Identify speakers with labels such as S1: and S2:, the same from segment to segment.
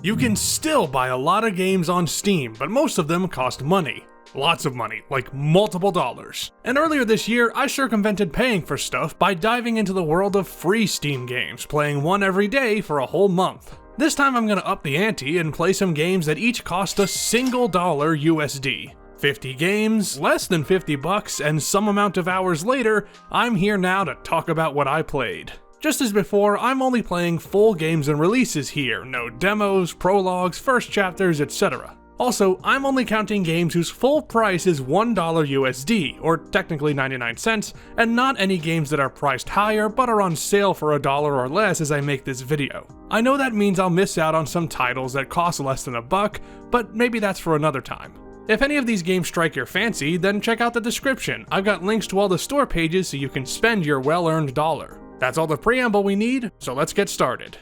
S1: You can still buy a lot of games on Steam, but most of them cost money. Lots of money, like multiple dollars. And earlier this year, I circumvented paying for stuff by diving into the world of free Steam games, playing one every day for a whole month. This time I'm gonna up the ante and play some games that each cost a single dollar USD. 50 games, less than 50 bucks, and some amount of hours later, I'm here now to talk about what I played. Just as before, I'm only playing full games and releases here, no demos, prologues, first chapters, etc. Also, I'm only counting games whose full price is $1 USD, or technically 99 cents, and not any games that are priced higher but are on sale for $1 or less as I make this video. I know that means I'll miss out on some titles that cost less than $1, but maybe that's for another time. If any of these games strike your fancy, then check out the description. I've got links to all the store pages so you can spend your well-earned dollar. That's all the preamble we need, so let's get started.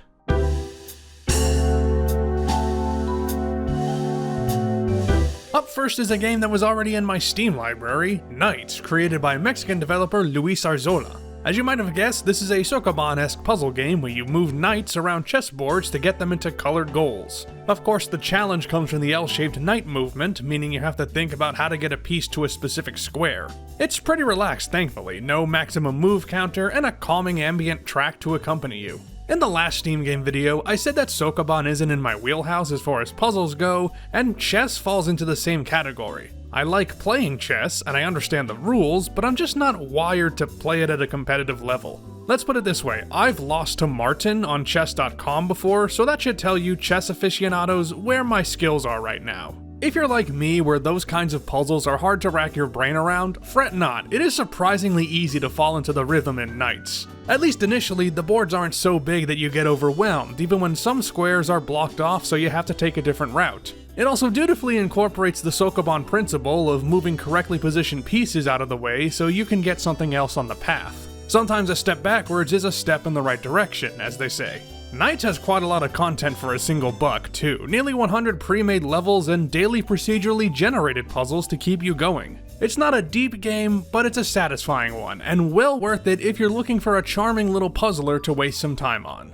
S1: Up first is a game that was already in my Steam library, Knights, created by Mexican developer Luis Arzola. As you might have guessed, this is a Sokoban-esque puzzle game where you move knights around chessboards to get them into colored goals. Of course, the challenge comes from the L-shaped knight movement, meaning you have to think about how to get a piece to a specific square. It's pretty relaxed, thankfully, no maximum move counter, and a calming ambient track to accompany you. In the last Steam game video, I said that Sokoban isn't in my wheelhouse as far as puzzles go, and chess falls into the same category. I like playing chess, and I understand the rules, but I'm just not wired to play it at a competitive level. Let's put it this way, I've lost to Martin on chess.com before, so that should tell you chess aficionados where my skills are right now. If you're like me, where those kinds of puzzles are hard to rack your brain around, fret not, it is surprisingly easy to fall into the rhythm in Knights. At least initially, the boards aren't so big that you get overwhelmed, even when some squares are blocked off so you have to take a different route. It also dutifully incorporates the Sokoban principle of moving correctly positioned pieces out of the way so you can get something else on the path. Sometimes a step backwards is a step in the right direction, as they say. Knights has quite a lot of content for a single buck, too. Nearly 100 pre-made levels and daily procedurally generated puzzles to keep you going. It's not a deep game, but it's a satisfying one, and well worth it if you're looking for a charming little puzzler to waste some time on.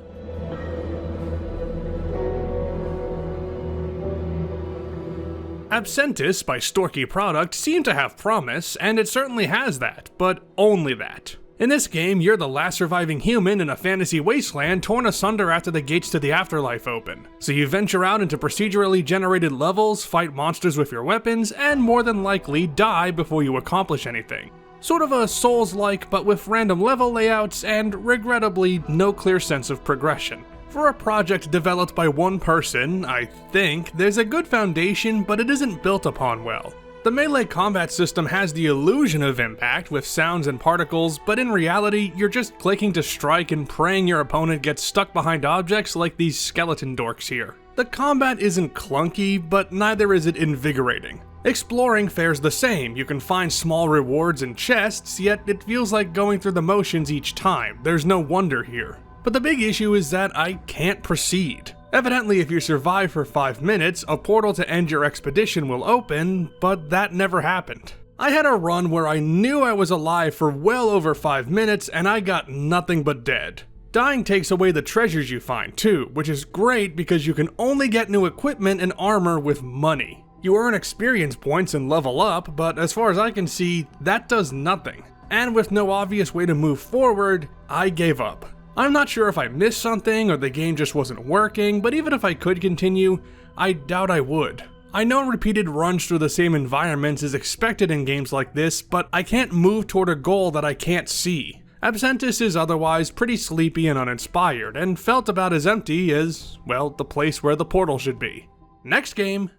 S1: Absentis by Storky Product seemed to have promise, and it certainly has that, but only that. In this game, you're the last surviving human in a fantasy wasteland torn asunder after the gates to the afterlife open. So you venture out into procedurally generated levels, fight monsters with your weapons, and more than likely die before you accomplish anything. Sort of a Souls-like, but with random level layouts and, regrettably, no clear sense of progression. For a project developed by one person, I think, there's a good foundation, but it isn't built upon well. The melee combat system has the illusion of impact with sounds and particles, but in reality, you're just clicking to strike and praying your opponent gets stuck behind objects like these skeleton dorks here. The combat isn't clunky, but neither is it invigorating. Exploring fares the same, you can find small rewards in chests, yet it feels like going through the motions each time, there's no wonder here. But the big issue is that I can't proceed. Evidently, if you survive for 5 minutes, a portal to end your expedition will open, but that never happened. I had a run where I knew I was alive for well over 5 minutes and I got nothing but dead. Dying takes away the treasures you find too, which is great because you can only get new equipment and armor with money. You earn experience points and level up, but as far as I can see, that does nothing. And with no obvious way to move forward, I gave up. I'm not sure if I missed something or the game just wasn't working, but even if I could continue, I doubt I would. I know repeated runs through the same environments is expected in games like this, but I can't move toward a goal that I can't see. Absentis is otherwise pretty sleepy and uninspired, and felt about as empty as, well, the place where the portal should be. Next game.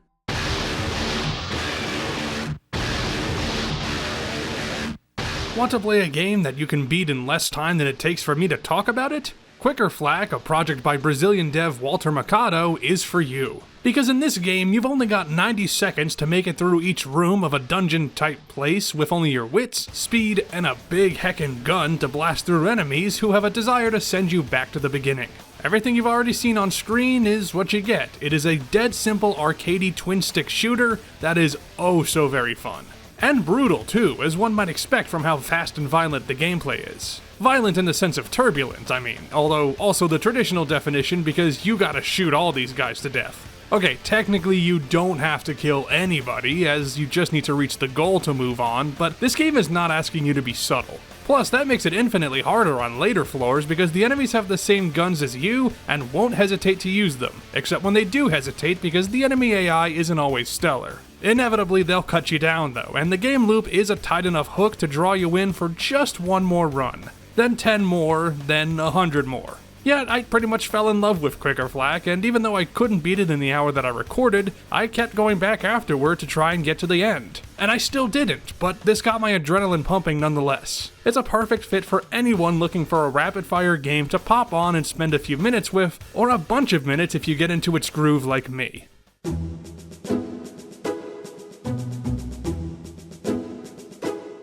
S1: Want to play a game that you can beat in less time than it takes for me to talk about it? Quicker Flak, a project by Brazilian dev Walter Mercado, is for you. Because in this game, you've only got 90 seconds to make it through each room of a dungeon-type place with only your wits, speed, and a big heckin' gun to blast through enemies who have a desire to send you back to the beginning. Everything you've already seen on screen is what you get. It is a dead simple arcadey twin-stick shooter that is oh so very fun. And brutal too, as one might expect from how fast and violent the gameplay is. Violent in the sense of turbulent, I mean, although also the traditional definition because you gotta shoot all these guys to death. Okay, technically you don't have to kill anybody, as you just need to reach the goal to move on, but this game is not asking you to be subtle. Plus, that makes it infinitely harder on later floors because the enemies have the same guns as you and won't hesitate to use them, except when they do hesitate because the enemy AI isn't always stellar. Inevitably, they'll cut you down though, and the game loop is a tight enough hook to draw you in for just one more run. Then 10 more, then 100 more. Yet, I pretty much fell in love with Quicker Flak, and even though I couldn't beat it in the hour that I recorded, I kept going back afterward to try and get to the end. And I still didn't, but this got my adrenaline pumping nonetheless. It's a perfect fit for anyone looking for a rapid-fire game to pop on and spend a few minutes with, or a bunch of minutes if you get into its groove like me.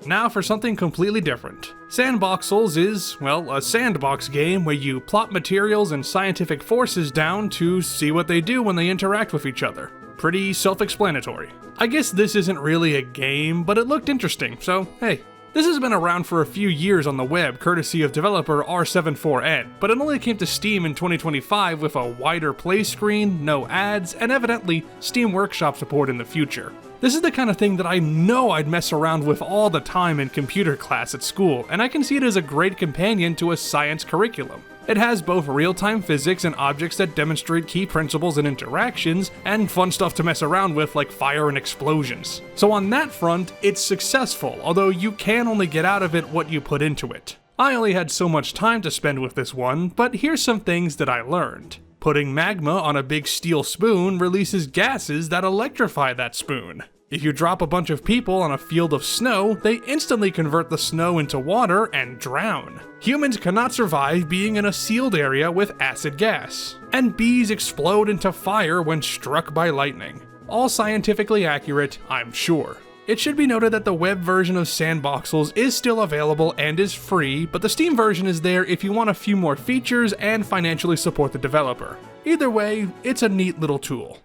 S1: Now for something completely different. Sandboxels is, well, a sandbox game where you plop materials and scientific forces down to see what they do when they interact with each other. Pretty self-explanatory. I guess this isn't really a game, but it looked interesting, so hey. This has been around for a few years on the web, courtesy of developer R74N, but it only came to Steam in 2025 with a wider play screen, no ads, and evidently Steam Workshop support in the future. This is the kind of thing that I know I'd mess around with all the time in computer class at school, and I can see it as a great companion to a science curriculum. It has both real-time physics and objects that demonstrate key principles and interactions, and fun stuff to mess around with like fire and explosions. So on that front, it's successful, although you can only get out of it what you put into it. I only had so much time to spend with this one, but here's some things that I learned. Putting magma on a big steel spoon releases gases that electrify that spoon. If you drop a bunch of people on a field of snow, they instantly convert the snow into water and drown. Humans cannot survive being in a sealed area with acid gas. And bees explode into fire when struck by lightning. All scientifically accurate, I'm sure. It should be noted that the web version of Sandboxels is still available and is free, but the Steam version is there if you want a few more features and financially support the developer. Either way, it's a neat little tool.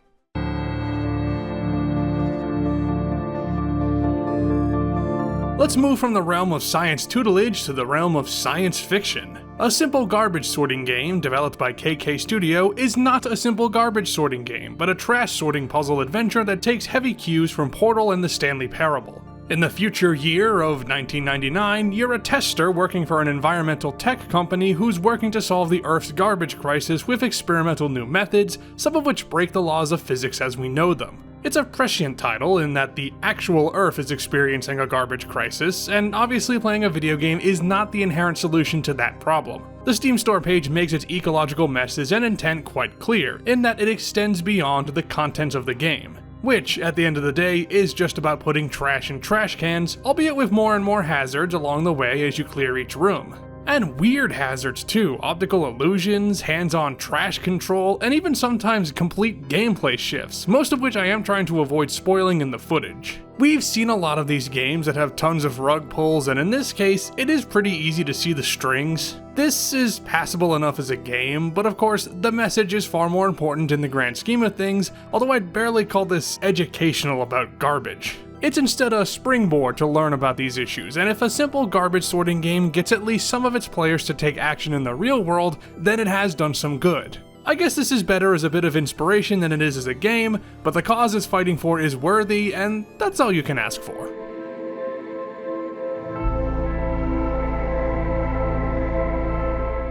S1: Let's move from the realm of science tutelage to the realm of science fiction. A simple garbage sorting game developed by KK Studio is not a simple garbage sorting game, but a trash sorting puzzle adventure that takes heavy cues from Portal and the Stanley Parable. In the future year of 1999, you're a tester working for an environmental tech company who's working to solve the Earth's garbage crisis with experimental new methods, some of which break the laws of physics as we know them. It's a prescient title in that the actual Earth is experiencing a garbage crisis, and obviously playing a video game is not the inherent solution to that problem. The Steam store page makes its ecological message and intent quite clear, in that it extends beyond the content of the game. Which, at the end of the day, is just about putting trash in trash cans, albeit with more and more hazards along the way as you clear each room. And weird hazards too, optical illusions, hands-on trash control, and even sometimes complete gameplay shifts, most of which I am trying to avoid spoiling in the footage. We've seen a lot of these games that have tons of rug pulls, and in this case, it is pretty easy to see the strings. This is passable enough as a game, but of course, the message is far more important in the grand scheme of things, although I'd barely call this educational about garbage. It's instead a springboard to learn about these issues, and if a simple garbage sorting game gets at least some of its players to take action in the real world, then it has done some good. I guess this is better as a bit of inspiration than it is as a game, but the cause it's fighting for is worthy, and that's all you can ask for.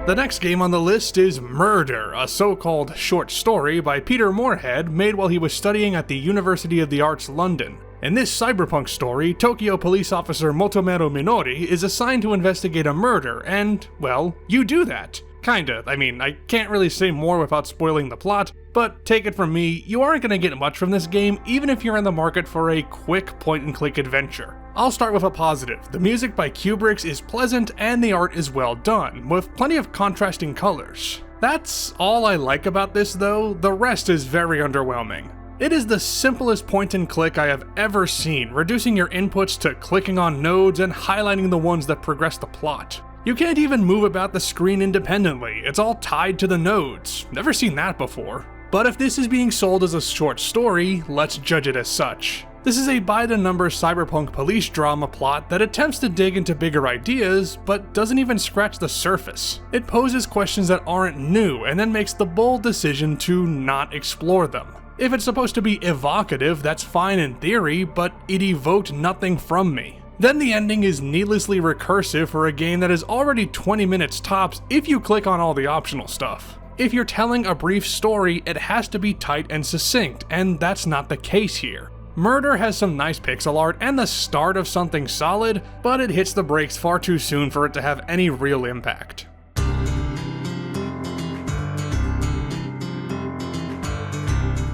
S1: The next game on the list is Murder, a so-called short story by Peter Moorhead made while he was studying at the University of the Arts London. In this cyberpunk story, Tokyo police officer Motomeru Minori is assigned to investigate a murder, and, well, you do that. Kinda. I mean, I can't really say more without spoiling the plot, but take it from me, you aren't gonna get much from this game even if you're in the market for a quick point-and-click adventure. I'll start with a positive. The music by Kubrick is pleasant and the art is well done, with plenty of contrasting colors. That's all I like about this though, the rest is very underwhelming. It is the simplest point-and-click I have ever seen, reducing your inputs to clicking on nodes and highlighting the ones that progress the plot. You can't even move about the screen independently, it's all tied to the nodes. Never seen that before. But if this is being sold as a short story, let's judge it as such. This is a by-the-numbers cyberpunk police drama plot that attempts to dig into bigger ideas, but doesn't even scratch the surface. It poses questions that aren't new, and then makes the bold decision to not explore them. If it's supposed to be evocative, that's fine in theory, but it evoked nothing from me. Then the ending is needlessly recursive for a game that is already 20 minutes tops if you click on all the optional stuff. If you're telling a brief story, it has to be tight and succinct, and that's not the case here. Murder has some nice pixel art and the start of something solid, but it hits the brakes far too soon for it to have any real impact.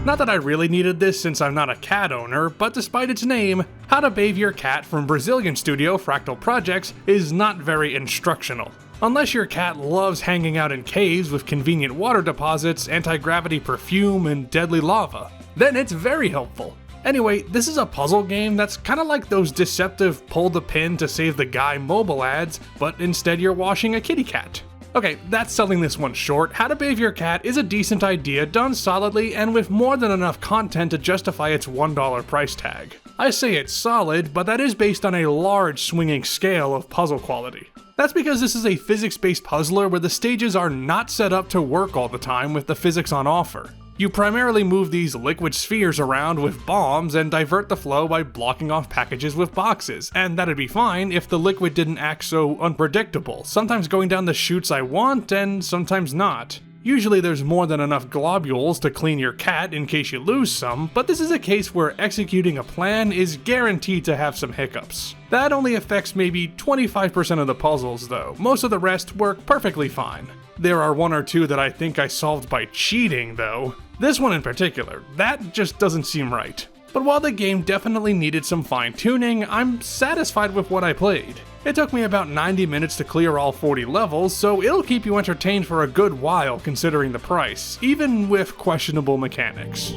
S1: Not that I really needed this since I'm not a cat owner, but despite its name, How to Bathe Your Cat from Brazilian studio Fractal Projects is not very instructional. Unless your cat loves hanging out in caves with convenient water deposits, anti-gravity perfume, and deadly lava, then it's very helpful. Anyway, this is a puzzle game that's kinda like those deceptive pull the pin to save the guy mobile ads, but instead you're washing a kitty cat. Okay, that's selling this one short. How to Bathe Your Cat is a decent idea done solidly and with more than enough content to justify its $1 price tag. I say it's solid, but that is based on a large swinging scale of puzzle quality. That's because this is a physics-based puzzler where the stages are not set up to work all the time with the physics on offer. You primarily move these liquid spheres around with bombs and divert the flow by blocking off packages with boxes, and that'd be fine if the liquid didn't act so unpredictable, sometimes going down the chutes I want and sometimes not. Usually there's more than enough globules to clean your cat in case you lose some, but this is a case where executing a plan is guaranteed to have some hiccups. That only affects maybe 25% of the puzzles though, most of the rest work perfectly fine. There are one or two that I think I solved by cheating though. This one in particular, that just doesn't seem right. But while the game definitely needed some fine-tuning, I'm satisfied with what I played. It took me about 90 minutes to clear all 40 levels, so it'll keep you entertained for a good while considering the price, even with questionable mechanics.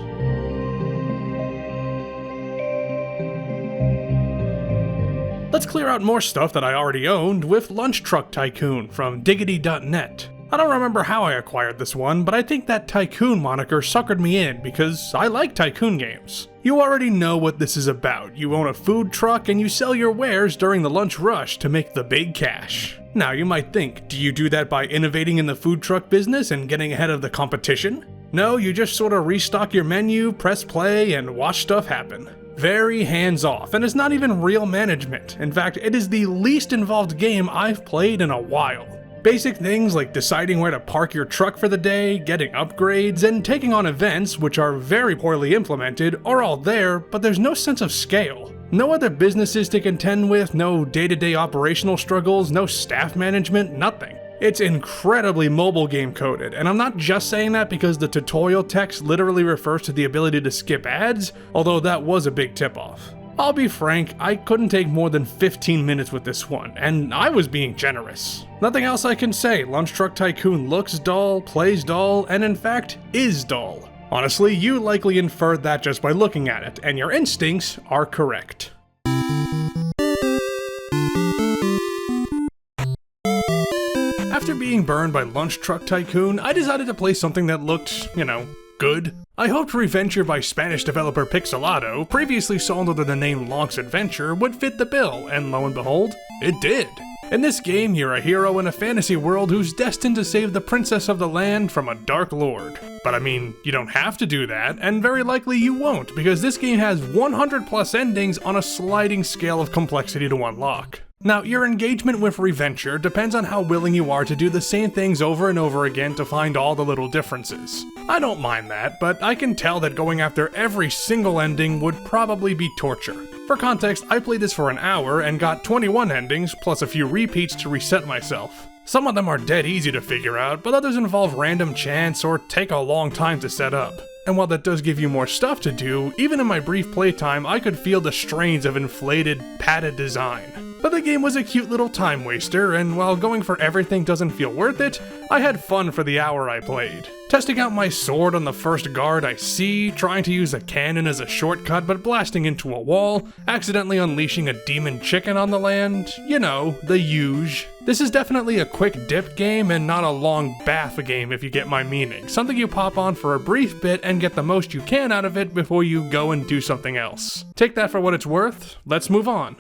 S1: Let's clear out more stuff that I already owned with Lunch Truck Tycoon from Diggity.net. I don't remember how I acquired this one, but I think that Tycoon moniker suckered me in because I like Tycoon games. You already know what this is about. You own a food truck and you sell your wares during the lunch rush to make the big cash. Now you might think, do you do that by innovating in the food truck business and getting ahead of the competition? No, you just sort of restock your menu, press play, and watch stuff happen. Very hands-off, and it's not even real management. In fact, it is the least involved game I've played in a while. Basic things like deciding where to park your truck for the day, getting upgrades, and taking on events, which are very poorly implemented, are all there, but there's no sense of scale. No other businesses to contend with, no day-to-day operational struggles, no staff management, nothing. It's incredibly mobile game coded, and I'm not just saying that because the tutorial text literally refers to the ability to skip ads, although that was a big tip-off. I'll be frank, I couldn't take more than 15 minutes with this one, and I was being generous. Nothing else I can say. Lunch Truck Tycoon looks dull, plays dull, and in fact, is dull. Honestly, you likely inferred that just by looking at it, and your instincts are correct. After being burned by Lunch Truck Tycoon, I decided to play something that looked, good. I hoped Reventure by Spanish developer Pixelado, previously sold under the name Lonk's Adventure, would fit the bill, and lo and behold, it did. In this game, you're a hero in a fantasy world who's destined to save the princess of the land from a dark lord. But I mean, you don't have to do that, and very likely you won't, because this game has 100 plus endings on a sliding scale of complexity to unlock. Now, your engagement with Reventure depends on how willing you are to do the same things over and over again to find all the little differences. I don't mind that, but I can tell that going after every single ending would probably be torture. For context, I played this for an hour and got 21 endings, plus a few repeats to reset myself. Some of them are dead easy to figure out, but others involve random chance or take a long time to set up. And while that does give you more stuff to do, even in my brief playtime I could feel the strains of inflated, padded design. But the game was a cute little time waster, and while going for everything doesn't feel worth it, I had fun for the hour I played. Testing out my sword on the first guard I see, trying to use a cannon as a shortcut but blasting into a wall, accidentally unleashing a demon chicken on the land, the huge. This is definitely a quick dip game and not a long bath game if you get my meaning. Something you pop on for a brief bit and get the most you can out of it before you go and do something else. Take that for what it's worth, let's move on.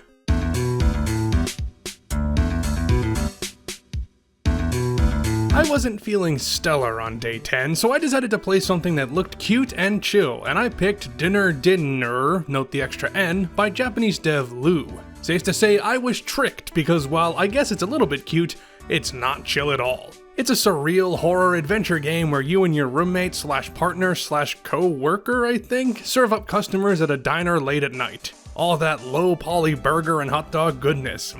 S1: I wasn't feeling stellar on day 10, so I decided to play something that looked cute and chill, and I picked Dinner, note the extra N, by Japanese dev Lou. Safe to say I was tricked, because while I guess it's a little bit cute, it's not chill at all. It's a surreal horror adventure game where you and your roommate slash partner slash co-worker, I think, serve up customers at a diner late at night. All that low poly burger and hot dog goodness,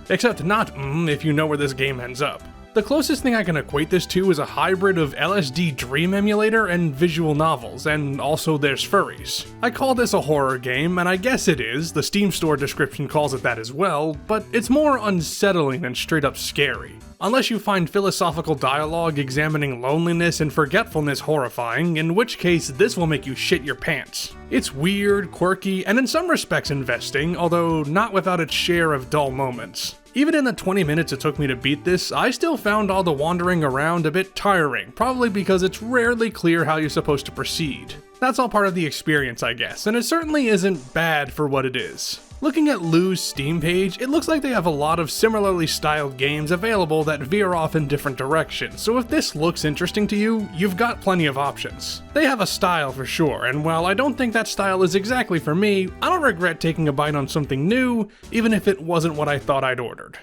S1: Except not if you know where this game ends up. The closest thing I can equate this to is a hybrid of LSD Dream Emulator and visual novels, and also there's furries. I call this a horror game, and I guess it is, the Steam store description calls it that as well, but it's more unsettling than straight up scary. Unless you find philosophical dialogue examining loneliness and forgetfulness horrifying, in which case this will make you shit your pants. It's weird, quirky, and in some respects investing, although not without its share of dull moments. Even in the 20 minutes it took me to beat this, I still found all the wandering around a bit tiring, probably because it's rarely clear how you're supposed to proceed. That's all part of the experience, I guess, and it certainly isn't bad for what it is. Looking at Lou's Steam page, it looks like they have a lot of similarly styled games available that veer off in different directions, so if this looks interesting to you, you've got plenty of options. They have a style for sure, and while I don't think that style is exactly for me, I don't regret taking a bite on something new, even if it wasn't what I thought I'd ordered.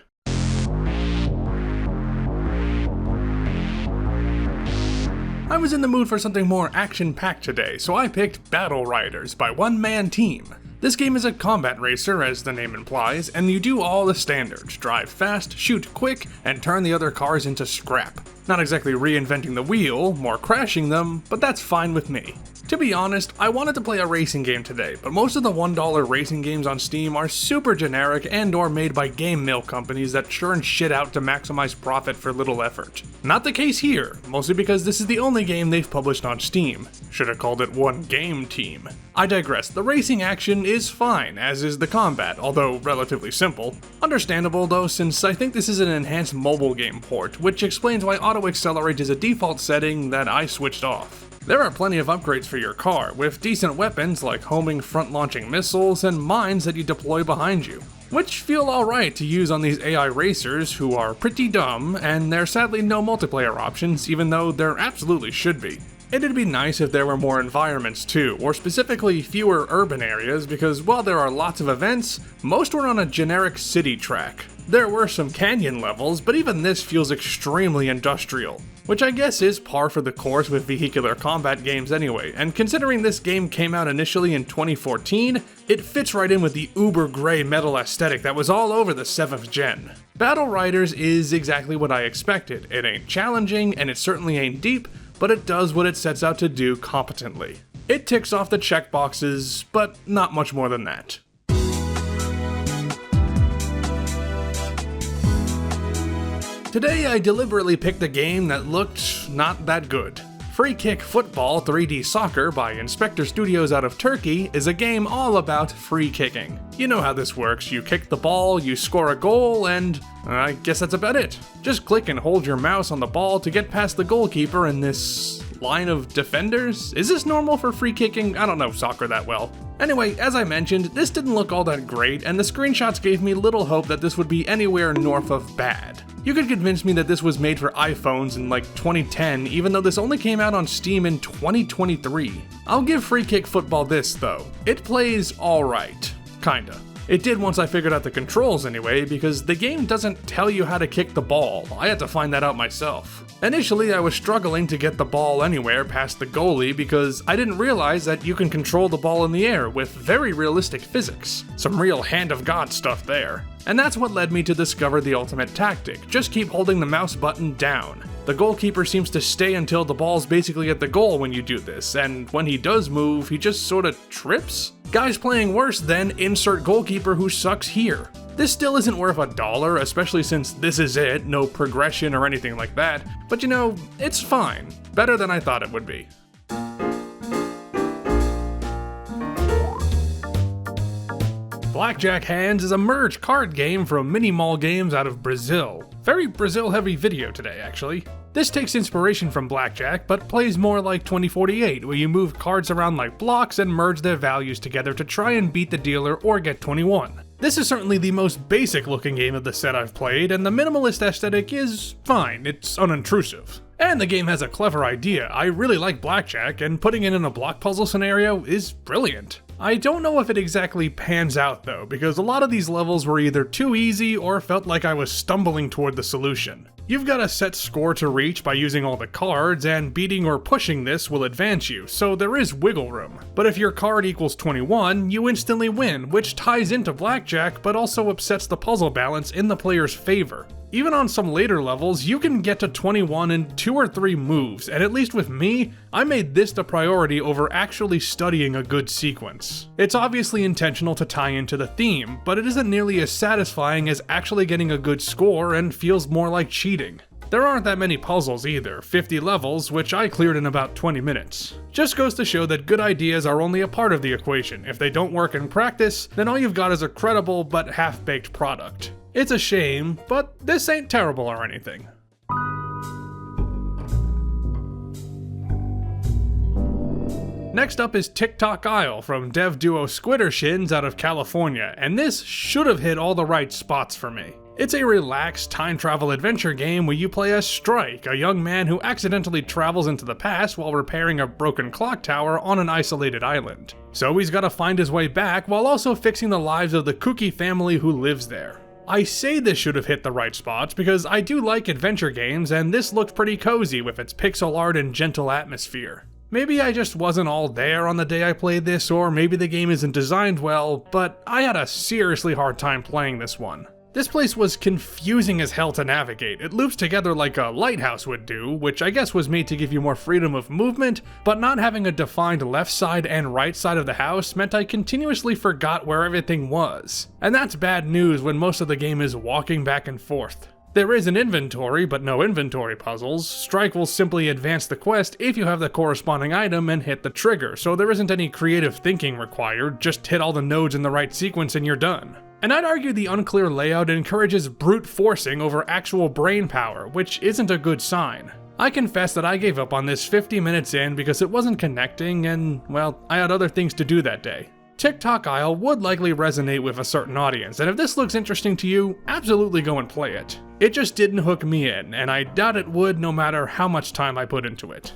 S1: I was in the mood for something more action-packed today, so I picked Battle Riders by One Man Team. This game is a combat racer, as the name implies, and you do all the standards: drive fast, shoot quick, and turn the other cars into scrap. Not exactly reinventing the wheel, more crashing them, but that's fine with me. To be honest, I wanted to play a racing game today, but most of the $1 racing games on Steam are super generic and or made by game mill companies that churn shit out to maximize profit for little effort. Not the case here, mostly because this is the only game they've published on Steam. Should have called it One Game Team. I digress, the racing action is fine, as is the combat, although relatively simple. Understandable though, since I think this is an enhanced mobile game port, which explains why auto accelerate is a default setting that I switched off. There are plenty of upgrades for your car, with decent weapons like homing front-launching missiles and mines that you deploy behind you, which feel alright to use on these AI racers who are pretty dumb, and there's sadly no multiplayer options, even though there absolutely should be. It'd be nice if there were more environments too, or specifically fewer urban areas, because while there are lots of events, most were on a generic city track. There were some canyon levels, but even this feels extremely industrial, which I guess is par for the course with vehicular combat games anyway, and considering this game came out initially in 2014, it fits right in with the uber grey metal aesthetic that was all over the 7th gen. Battle Riders is exactly what I expected. It ain't challenging, and it certainly ain't deep, but it does what it sets out to do competently. It ticks off the checkboxes, but not much more than that. Today I deliberately picked a game that looked not that good. Free Kick Football 3D Soccer by Inspector Studios out of Turkey is a game all about free kicking. You know how this works, you kick the ball, you score a goal, and I guess that's about it. Just click and hold your mouse on the ball to get past the goalkeeper in this line of defenders? Is this normal for free kicking? I don't know soccer that well. Anyway, as I mentioned, this didn't look all that great, and the screenshots gave me little hope that this would be anywhere north of bad. You could convince me that this was made for iPhones in like 2010, even though this only came out on Steam in 2023. I'll give Free Kick Football this though. It plays alright. Kinda. It did once I figured out the controls anyway, because the game doesn't tell you how to kick the ball. I had to find that out myself. Initially, I was struggling to get the ball anywhere past the goalie because I didn't realize that you can control the ball in the air with very realistic physics. Some real hand of God stuff there. And that's what led me to discover the ultimate tactic. Just keep holding the mouse button down. The goalkeeper seems to stay until the ball's basically at the goal when you do this, and when he does move, he just sorta trips? Guys playing worse than insert goalkeeper who sucks here. This still isn't worth $1, especially since this is it, no progression or anything like that, but you know, it's fine. Better than I thought it would be. Blackjack Hands is a merge card game from Mini Mall Games out of Brazil. Very Brazil heavy video today, actually. This takes inspiration from Blackjack, but plays more like 2048, where you move cards around like blocks and merge their values together to try and beat the dealer or get 21. This is certainly the most basic looking game of the set I've played, and the minimalist aesthetic is fine, it's unintrusive. And the game has a clever idea. I really like Blackjack, and putting it in a block puzzle scenario is brilliant. I don't know if it exactly pans out though, because a lot of these levels were either too easy or felt like I was stumbling toward the solution. You've got a set score to reach by using all the cards, and beating or pushing this will advance you, so there is wiggle room. But if your card equals 21, you instantly win, which ties into Blackjack but also upsets the puzzle balance in the player's favor. Even on some later levels, you can get to 21 in 2 or 3 moves, and at least with me, I made this the priority over actually studying a good sequence. It's obviously intentional to tie into the theme, but it isn't nearly as satisfying as actually getting a good score and feels more like cheating. There aren't that many puzzles either, 50 levels, which I cleared in about 20 minutes. Just goes to show that good ideas are only a part of the equation. If they don't work in practice, then all you've got is a credible but half-baked product. It's a shame, but this ain't terrible or anything. Next up is Tick-Tock Isle from dev duo Squiddershins out of California, and this should have hit all the right spots for me. It's a relaxed time travel adventure game where you play as Strike, a young man who accidentally travels into the past while repairing a broken clock tower on an isolated island. So he's gotta find his way back while also fixing the lives of the Kooky family who lives there. I say this should have hit the right spots because I do like adventure games, and this looked pretty cozy with its pixel art and gentle atmosphere. Maybe I just wasn't all there on the day I played this, or maybe the game isn't designed well, but I had a seriously hard time playing this one. This place was confusing as hell to navigate. It loops together like a lighthouse would do, which I guess was made to give you more freedom of movement, but not having a defined left side and right side of the house meant I continuously forgot where everything was. And that's bad news when most of the game is walking back and forth. There is an inventory, but no inventory puzzles. Strike will simply advance the quest if you have the corresponding item and hit the trigger, so there isn't any creative thinking required, just hit all the nodes in the right sequence and you're done. And I'd argue the unclear layout encourages brute forcing over actual brain power, which isn't a good sign. I confess that I gave up on this 50 minutes in because it wasn't connecting and, well, I had other things to do that day. Tick-Tock Isle would likely resonate with a certain audience, and if this looks interesting to you, absolutely go and play it. It just didn't hook me in, and I doubt it would no matter how much time I put into it.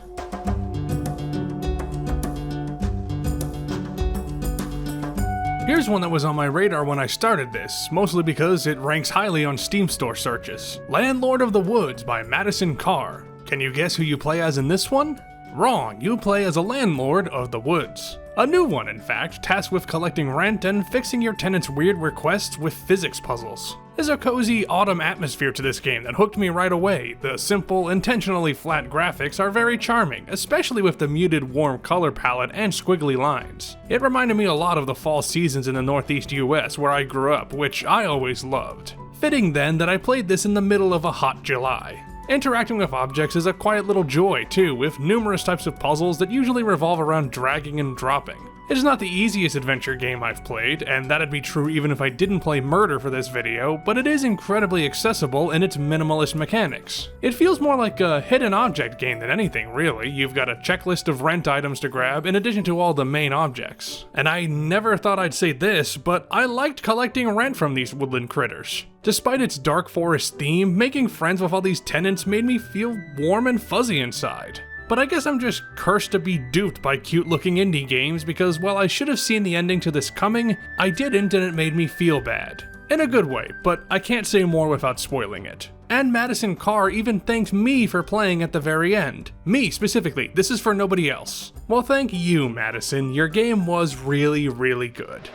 S1: Here's one that was on my radar when I started this, mostly because it ranks highly on Steam store searches. Landlord of the Woods by Madison Carr. Can you guess who you play as in this one? Wrong, you play as a landlord of the woods. A new one, in fact, tasked with collecting rent and fixing your tenants' weird requests with physics puzzles. There's a cozy autumn atmosphere to this game that hooked me right away. The simple, intentionally flat graphics are very charming, especially with the muted, warm color palette and squiggly lines. It reminded me a lot of the fall seasons in the Northeast US where I grew up, which I always loved. Fitting then that I played this in the middle of a hot July. Interacting with objects is a quiet little joy too, with numerous types of puzzles that usually revolve around dragging and dropping. It is not the easiest adventure game I've played, and that'd be true even if I didn't play Murder for this video, but it is incredibly accessible in its minimalist mechanics. It feels more like a hidden object game than anything, really. You've got a checklist of rent items to grab in addition to all the main objects. And I never thought I'd say this, but I liked collecting rent from these woodland critters. Despite its dark forest theme, making friends with all these tenants made me feel warm and fuzzy inside. But I guess I'm just cursed to be duped by cute-looking indie games because while I should have seen the ending to this coming, I didn't and it made me feel bad. In a good way, but I can't say more without spoiling it. And Madison Carr even thanked me for playing at the very end. Me, specifically. This is for nobody else. Well, thank you, Madison. Your game was really, really good.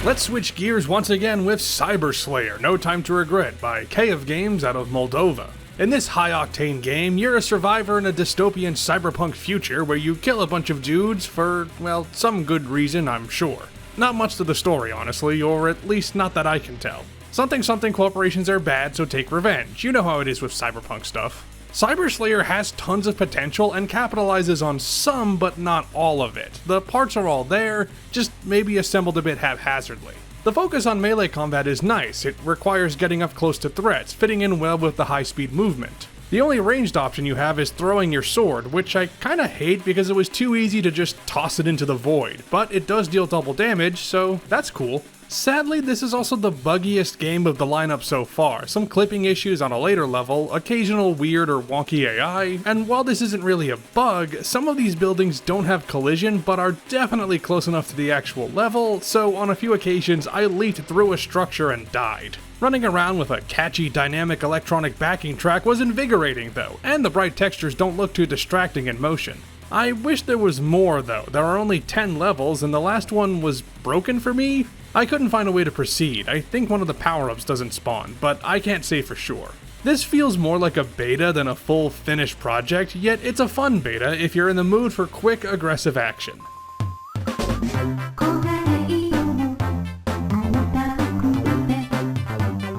S1: Let's switch gears once again with Cyber Slayer: No Time to Regret by Kiev Games out of Moldova. In this high-octane game, you're a survivor in a dystopian cyberpunk future where you kill a bunch of dudes for, well, some good reason, I'm sure. Not much to the story, honestly, or at least not that I can tell. Something corporations are bad, so take revenge. You know how it is with cyberpunk stuff. Cyber Slayer has tons of potential and capitalizes on some but not all of it. The parts are all there, just maybe assembled a bit haphazardly. The focus on melee combat is nice, it requires getting up close to threats, fitting in well with the high-speed movement. The only ranged option you have is throwing your sword, which I kinda hate because it was too easy to just toss it into the void, but it does deal double damage, so that's cool. Sadly, this is also the buggiest game of the lineup so far, some clipping issues on a later level, occasional weird or wonky AI, and while this isn't really a bug, some of these buildings don't have collision but are definitely close enough to the actual level, so on a few occasions I leaped through a structure and died. Running around with a catchy dynamic electronic backing track was invigorating though, and the bright textures don't look too distracting in motion. I wish there was more though, there are only 10 levels and the last one was broken for me? I couldn't find a way to proceed, I think one of the power-ups doesn't spawn, but I can't say for sure. This feels more like a beta than a full finished project, yet it's a fun beta if you're in the mood for quick, aggressive action.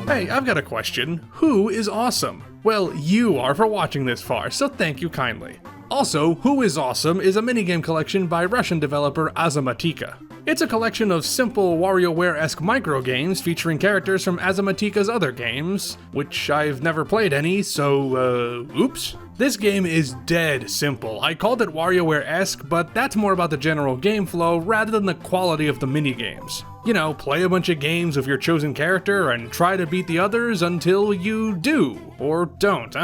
S1: Hey, I've got a question. Who is awesome? Well, you are for watching this far, so thank you kindly. Also, Who is Awesome is a minigame collection by Russian developer Azamateka. It's a collection of simple WarioWare-esque microgames featuring characters from Azamateka's other games, which I've never played any, so, oops. This game is dead simple. I called it WarioWare-esque, but that's more about the general game flow rather than the quality of the minigames. You know, play a bunch of games with your chosen character and try to beat the others until you do, or don't,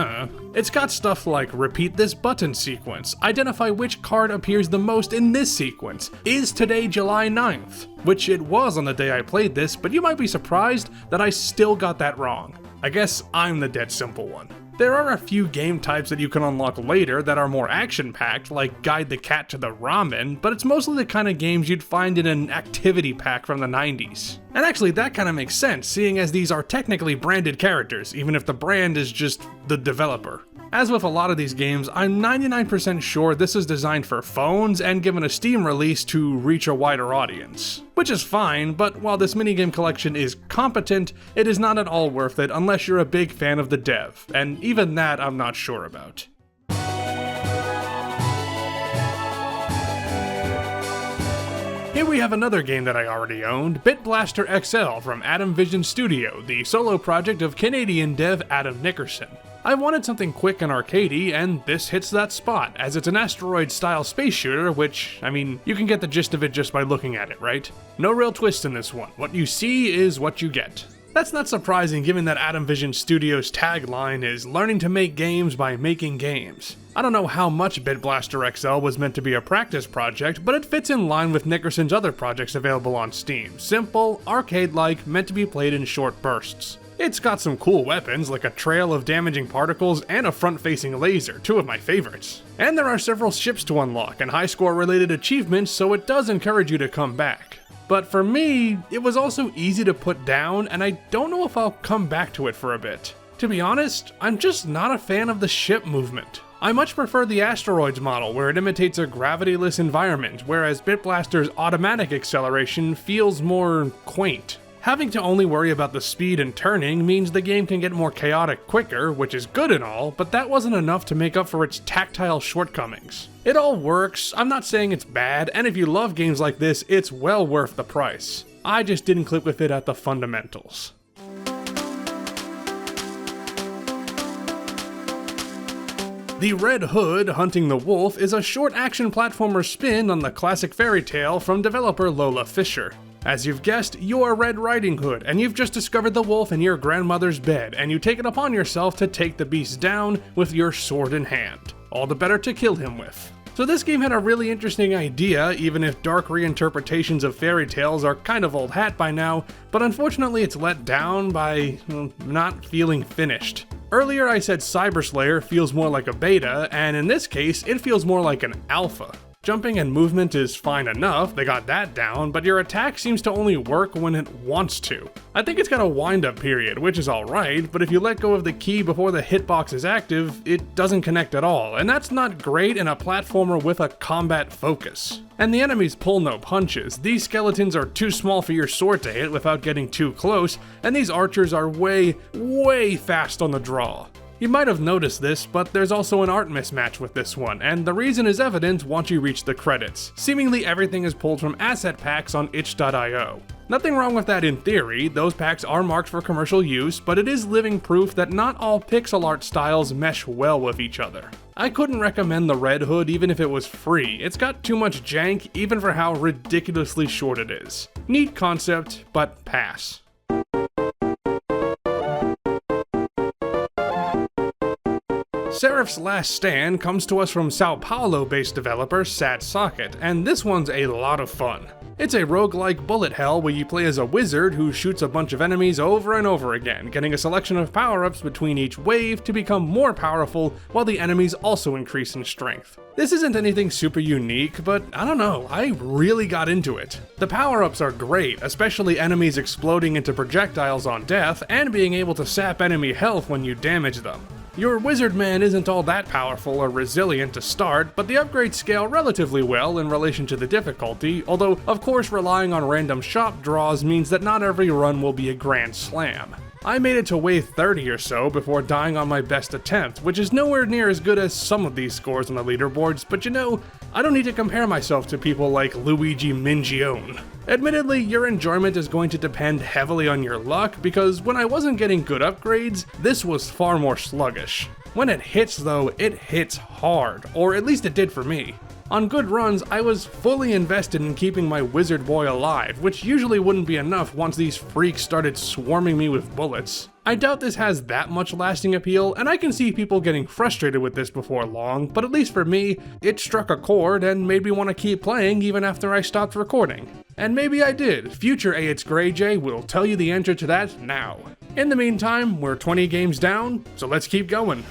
S1: It's got stuff like repeat this button sequence, identify which card appears the most in this sequence, is today July 9th? Which it was on the day I played this, but you might be surprised that I still got that wrong. I guess I'm the dead simple one. There are a few game types that you can unlock later that are more action-packed, like Guide the Cat to the Ramen, but it's mostly the kind of games you'd find in an activity pack from the 90s. And actually that kinda makes sense, seeing as these are technically branded characters, even if the brand is just the developer. As with a lot of these games, I'm 99% sure this is designed for phones and given a Steam release to reach a wider audience. Which is fine, but while this minigame collection is competent, it is not at all worth it unless you're a big fan of the dev, and even that I'm not sure about. Here we have another game that I already owned, Bit Blaster XL from Atom Vision Studio, the solo project of Canadian dev Adam Nickerson. I wanted something quick and arcadey, and this hits that spot, as it's an asteroid-style space shooter, which, I mean, you can get the gist of it just by looking at it, right? No real twist in this one. What you see is what you get. That's not surprising given that Atom Vision Studios' tagline is learning to make games by making games. I don't know how much Bit Blaster XL was meant to be a practice project, but it fits in line with Nickerson's other projects available on Steam. Simple, arcade-like, meant to be played in short bursts. It's got some cool weapons, like a trail of damaging particles and a front-facing laser, two of my favorites. And there are several ships to unlock and high-score-related achievements, so it does encourage you to come back. But for me, it was also easy to put down, and I don't know if I'll come back to it for a bit. To be honest, I'm just not a fan of the ship movement. I much prefer the Asteroids model, where it imitates a gravity-less environment, whereas Bit Blaster's automatic acceleration feels more quaint. Having to only worry about the speed and turning means the game can get more chaotic quicker, which is good and all, but that wasn't enough to make up for its tactile shortcomings. It all works, I'm not saying it's bad, and if you love games like this, it's well worth the price. I just didn't click with it at the fundamentals. The Red Hood Hunting the Wolf is a short action platformer spin on the classic fairy tale from developer Lola Fisher. As you've guessed, you're Red Riding Hood, and you've just discovered the wolf in your grandmother's bed, and you take it upon yourself to take the beast down with your sword in hand. All the better to kill him with. So this game had a really interesting idea, even if dark reinterpretations of fairy tales are kind of old hat by now, but unfortunately it's let down by, not feeling finished. Earlier I said Cyber Slayer feels more like a beta, and in this case, it feels more like an alpha. Jumping and movement is fine enough, they got that down, but your attack seems to only work when it wants to. I think it's got a wind-up period, which is alright, but if you let go of the key before the hitbox is active, it doesn't connect at all, and that's not great in a platformer with a combat focus. And the enemies pull no punches. These skeletons are too small for your sword to hit without getting too close, and these archers are way fast on the draw. You might have noticed this, but there's also an art mismatch with this one, and the reason is evident once you reach the credits. Seemingly everything is pulled from asset packs on itch.io. Nothing wrong with that in theory, those packs are marked for commercial use, but it is living proof that not all pixel art styles mesh well with each other. I couldn't recommend the Red Hood even if it was free, it's got too much jank even for how ridiculously short it is. Neat concept, but pass. Seraph's Last Stand comes to us from Sao Paulo-based developer Sad Socket, and this one's a lot of fun. It's a roguelike bullet hell where you play as a wizard who shoots a bunch of enemies over and over again, getting a selection of power-ups between each wave to become more powerful while the enemies also increase in strength. This isn't anything super unique, but I don't know, I really got into it. The power-ups are great, especially enemies exploding into projectiles on death and being able to sap enemy health when you damage them. Your wizard man isn't all that powerful or resilient to start, but the upgrades scale relatively well in relation to the difficulty, although of course relying on random shop draws means that not every run will be a grand slam. I made it to wave 30 or so before dying on my best attempt, which is nowhere near as good as some of these scores on the leaderboards, but you know, I don't need to compare myself to people like Luigi Mingione. Admittedly, your enjoyment is going to depend heavily on your luck, because when I wasn't getting good upgrades, this was far more sluggish. When it hits though, it hits hard, or at least it did for me. On good runs, I was fully invested in keeping my wizard boy alive, which usually wouldn't be enough once these freaks started swarming me with bullets. I doubt this has that much lasting appeal, and I can see people getting frustrated with this before long, but at least for me, it struck a chord and made me want to keep playing even after I stopped recording. And maybe I did. Future A.It's GrayJ will tell you the answer to that now. In the meantime, we're 20 games down, so let's keep going.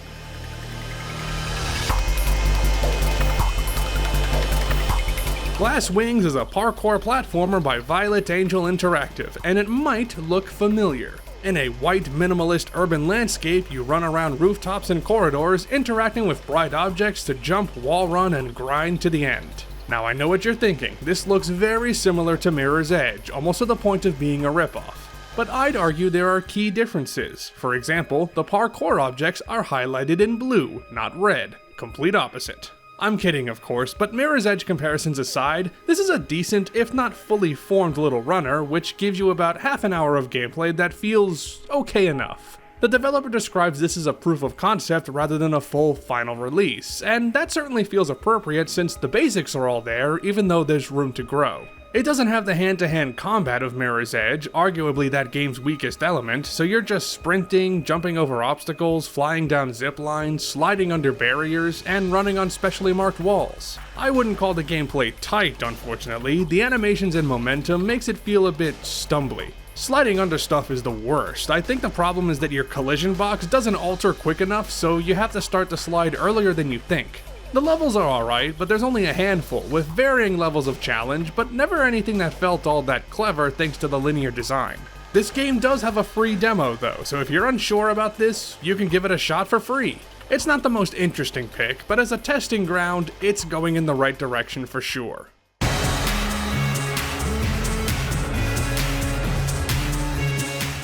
S1: Glass Wings is a parkour platformer by Violet Angel Interactive, and it might look familiar. In a white minimalist urban landscape, you run around rooftops and corridors, interacting with bright objects to jump, wall run, and grind to the end. Now I know what you're thinking, this looks very similar to Mirror's Edge, almost to the point of being a ripoff. But I'd argue there are key differences. For example, the parkour objects are highlighted in blue, not red. Complete opposite. I'm kidding, of course, but Mirror's Edge comparisons aside, this is a decent, if not fully formed little runner, which gives you about half an hour of gameplay that feels okay enough. The developer describes this as a proof of concept rather than a full final release, and that certainly feels appropriate since the basics are all there, even though there's room to grow. It doesn't have the hand-to-hand combat of Mirror's Edge, arguably that game's weakest element, so you're just sprinting, jumping over obstacles, flying down zip lines, sliding under barriers, and running on specially marked walls. I wouldn't call the gameplay tight, unfortunately. The animations and momentum makes it feel a bit stumbly. Sliding under stuff is the worst. I think the problem is that your collision box doesn't alter quick enough, so you have to start the slide earlier than you think. The levels are alright, but there's only a handful, with varying levels of challenge, but never anything that felt all that clever thanks to the linear design. This game does have a free demo though, so if you're unsure about this, you can give it a shot for free. It's not the most interesting pick, but as a testing ground, it's going in the right direction for sure.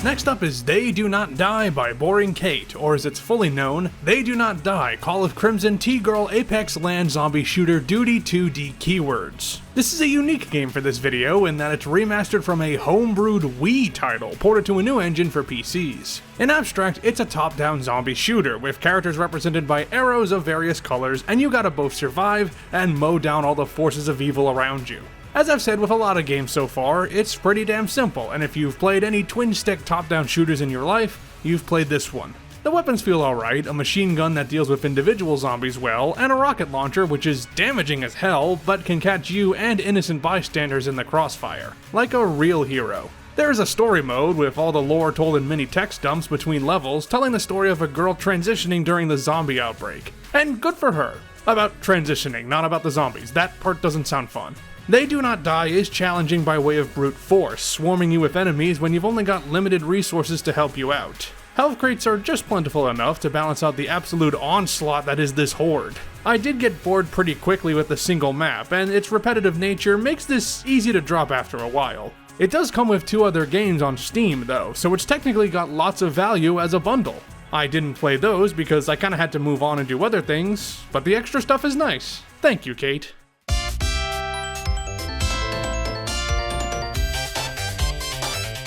S1: Next up is They Do Not Die by Boring Kate, or as it's fully known, They Do Not Die Call of Crimson T-Girl Apex Land Zombie Shooter Duty 2D Keywords. This is a unique game for this video in that it's remastered from a homebrewed Wii title ported to a new engine for PCs. In abstract, it's a top-down zombie shooter with characters represented by arrows of various colors, and you gotta both survive and mow down all the forces of evil around you. As I've said with a lot of games so far, it's pretty damn simple, and if you've played any twin-stick top-down shooters in your life, you've played this one. The weapons feel alright, a machine gun that deals with individual zombies well, and a rocket launcher which is damaging as hell, but can catch you and innocent bystanders in the crossfire. Like a real hero. There is a story mode with all the lore told in mini text dumps between levels, telling the story of a girl transitioning during the zombie outbreak. And good for her. About transitioning, not about the zombies. That part doesn't sound fun. They Do Not Die is challenging by way of brute force, swarming you with enemies when you've only got limited resources to help you out. Health crates are just plentiful enough to balance out the absolute onslaught that is this horde. I did get bored pretty quickly with the single map, and its repetitive nature makes this easy to drop after a while. It does come with 2 other games on Steam though, so it's technically got lots of value as a bundle. I didn't play those because I kinda had to move on and do other things, but the extra stuff is nice. Thank you, Kate.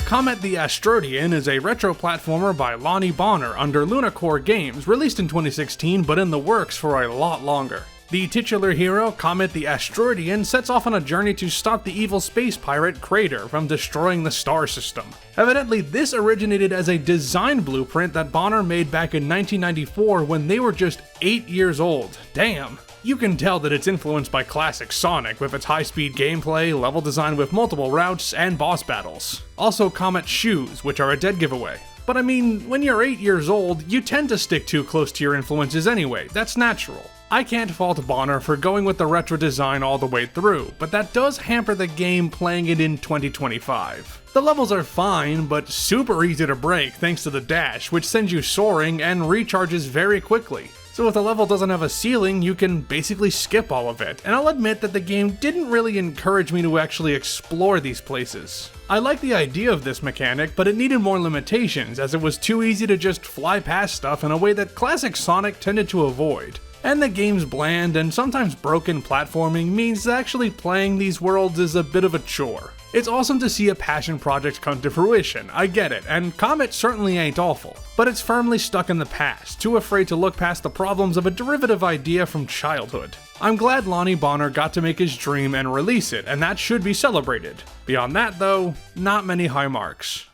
S1: Comet the Astrodian is a retro platformer by Lonnie Bonner under Lunacore Games, released in 2016 but in the works for a lot longer. The titular hero, Comet the Astrodian, sets off on a journey to stop the evil space pirate Crater from destroying the star system. Evidently, this originated as a design blueprint that Bonner made back in 1994 when they were just 8 years old. Damn. You can tell that it's influenced by classic Sonic with its high-speed gameplay, level design with multiple routes, and boss battles. Also Comet's shoes, which are a dead giveaway. But I mean, when you're 8 years old, you tend to stick too close to your influences anyway, that's natural. I can't fault Bonner for going with the retro design all the way through, but that does hamper the game playing it in 2025. The levels are fine, but super easy to break thanks to the dash, which sends you soaring and recharges very quickly. So if the level doesn't have a ceiling, you can basically skip all of it, and I'll admit that the game didn't really encourage me to actually explore these places. I like the idea of this mechanic, but it needed more limitations as it was too easy to just fly past stuff in a way that classic Sonic tended to avoid. And the game's bland and sometimes broken platforming means actually playing these worlds is a bit of a chore. It's awesome to see a passion project come to fruition, I get it, and Comet certainly ain't awful, but it's firmly stuck in the past, too afraid to look past the problems of a derivative idea from childhood. I'm glad Lonnie Bonner got to make his dream and release it, and that should be celebrated. Beyond that though, not many high marks.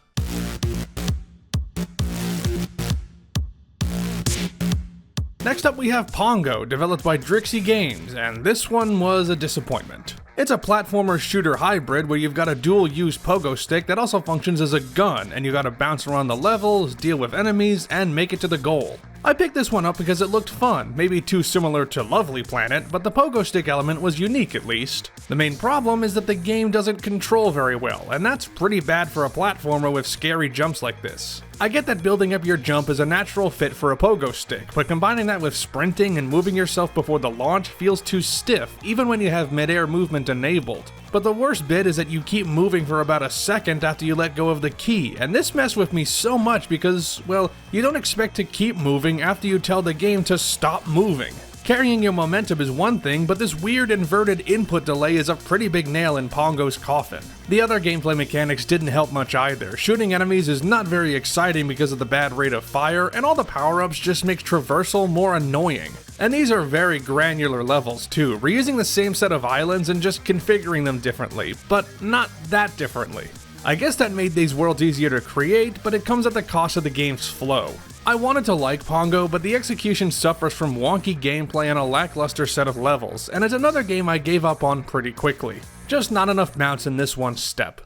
S1: Next up we have Pongo, developed by Drixie Games, and this one was a disappointment. It's a platformer shooter hybrid where you've got a dual-use pogo stick that also functions as a gun, and you gotta bounce around the levels, deal with enemies, and make it to the goal. I picked this one up because it looked fun, maybe too similar to Lovely Planet, but the pogo stick element was unique at least. The main problem is that the game doesn't control very well, and that's pretty bad for a platformer with scary jumps like this. I get that building up your jump is a natural fit for a pogo stick, but combining that with sprinting and moving yourself before the launch feels too stiff, even when you have mid-air movement enabled. But the worst bit is that you keep moving for about a second after you let go of the key, and this messed with me so much because, well, you don't expect to keep moving after you tell the game to stop moving. Carrying your momentum is one thing, but this weird inverted input delay is a pretty big nail in Pongo's coffin. The other gameplay mechanics didn't help much either. Shooting enemies is not very exciting because of the bad rate of fire, and all the power-ups just make traversal more annoying. And these are very granular levels too, reusing the same set of islands and just configuring them differently, but not that differently. I guess that made these worlds easier to create, but it comes at the cost of the game's flow. I wanted to like Pongo, but the execution suffers from wonky gameplay and a lackluster set of levels, and it's another game I gave up on pretty quickly. Just not enough mounts in this one step.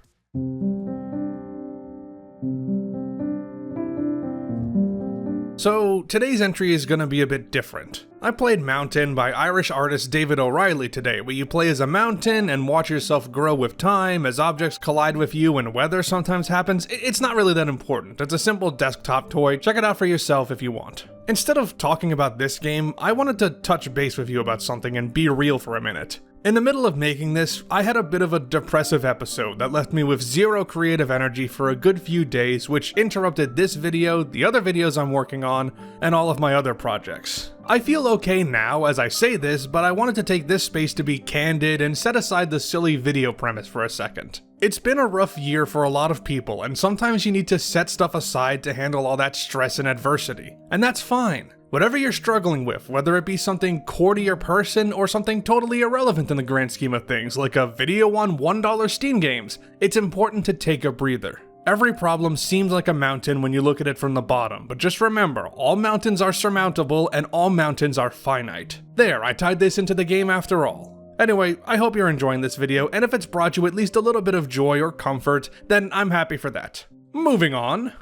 S1: So today's entry is gonna be a bit different. I played Mountain by Irish artist David O'Reilly today, where you play as a mountain and watch yourself grow with time as objects collide with you and weather sometimes happens. It's not really that important. It's a simple desktop toy. Check it out for yourself if you want. Instead of talking about this game, I wanted to touch base with you about something and be real for a minute. In the middle of making this, I had a bit of a depressive episode that left me with zero creative energy for a good few days, which interrupted this video, the other videos I'm working on, and all of my other projects. I feel okay now as I say this, but I wanted to take this space to be candid and set aside the silly video premise for a second. It's been a rough year for a lot of people, and sometimes you need to set stuff aside to handle all that stress and adversity. And that's fine. Whatever you're struggling with, whether it be something core to your person or something totally irrelevant in the grand scheme of things, like a video on $1 Steam games, it's important to take a breather. Every problem seems like a mountain when you look at it from the bottom, but just remember, all mountains are surmountable and all mountains are finite. There, I tied this into the game after all. Anyway, I hope you're enjoying this video, and if it's brought you at least a little bit of joy or comfort, then I'm happy for that. Moving on.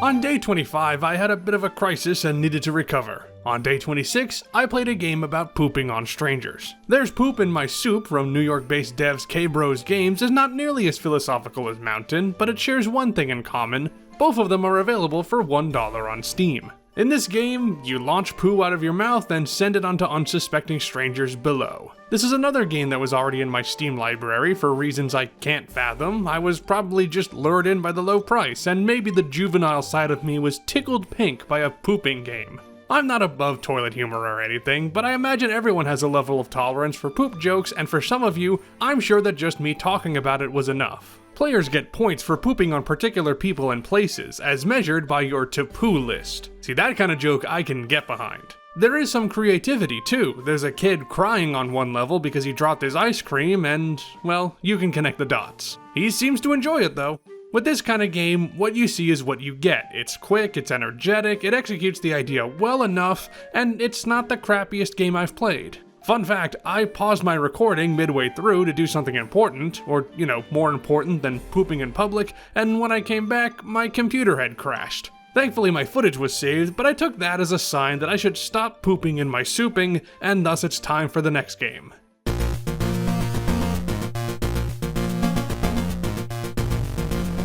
S1: On day 25, I had a bit of a crisis and needed to recover. On day 26, I played a game about pooping on strangers. There's Poop in My Soup from New York-based devs K-Bros Games is not nearly as philosophical as Mountain, but it shares one thing in common. Both of them are available for $1 on Steam. In this game, you launch poo out of your mouth and send it onto unsuspecting strangers below. This is another game that was already in my Steam library for reasons I can't fathom. I was probably just lured in by the low price, and maybe the juvenile side of me was tickled pink by a pooping game. I'm not above toilet humor or anything, but I imagine everyone has a level of tolerance for poop jokes, and for some of you, I'm sure that just me talking about it was enough. Players get points for pooping on particular people and places, as measured by your to-poo list. See, that kind of joke I can get behind. There is some creativity too. There's a kid crying on one level because he dropped his ice cream and, well, you can connect the dots. He seems to enjoy it though. With this kind of game, what you see is what you get. It's quick, it's energetic, it executes the idea well enough, and it's not the crappiest game I've played. Fun fact, I paused my recording midway through to do something important, or, more important than pooping in public, and when I came back, my computer had crashed. Thankfully my footage was saved, but I took that as a sign that I should stop pooping in my souping, and thus it's time for the next game.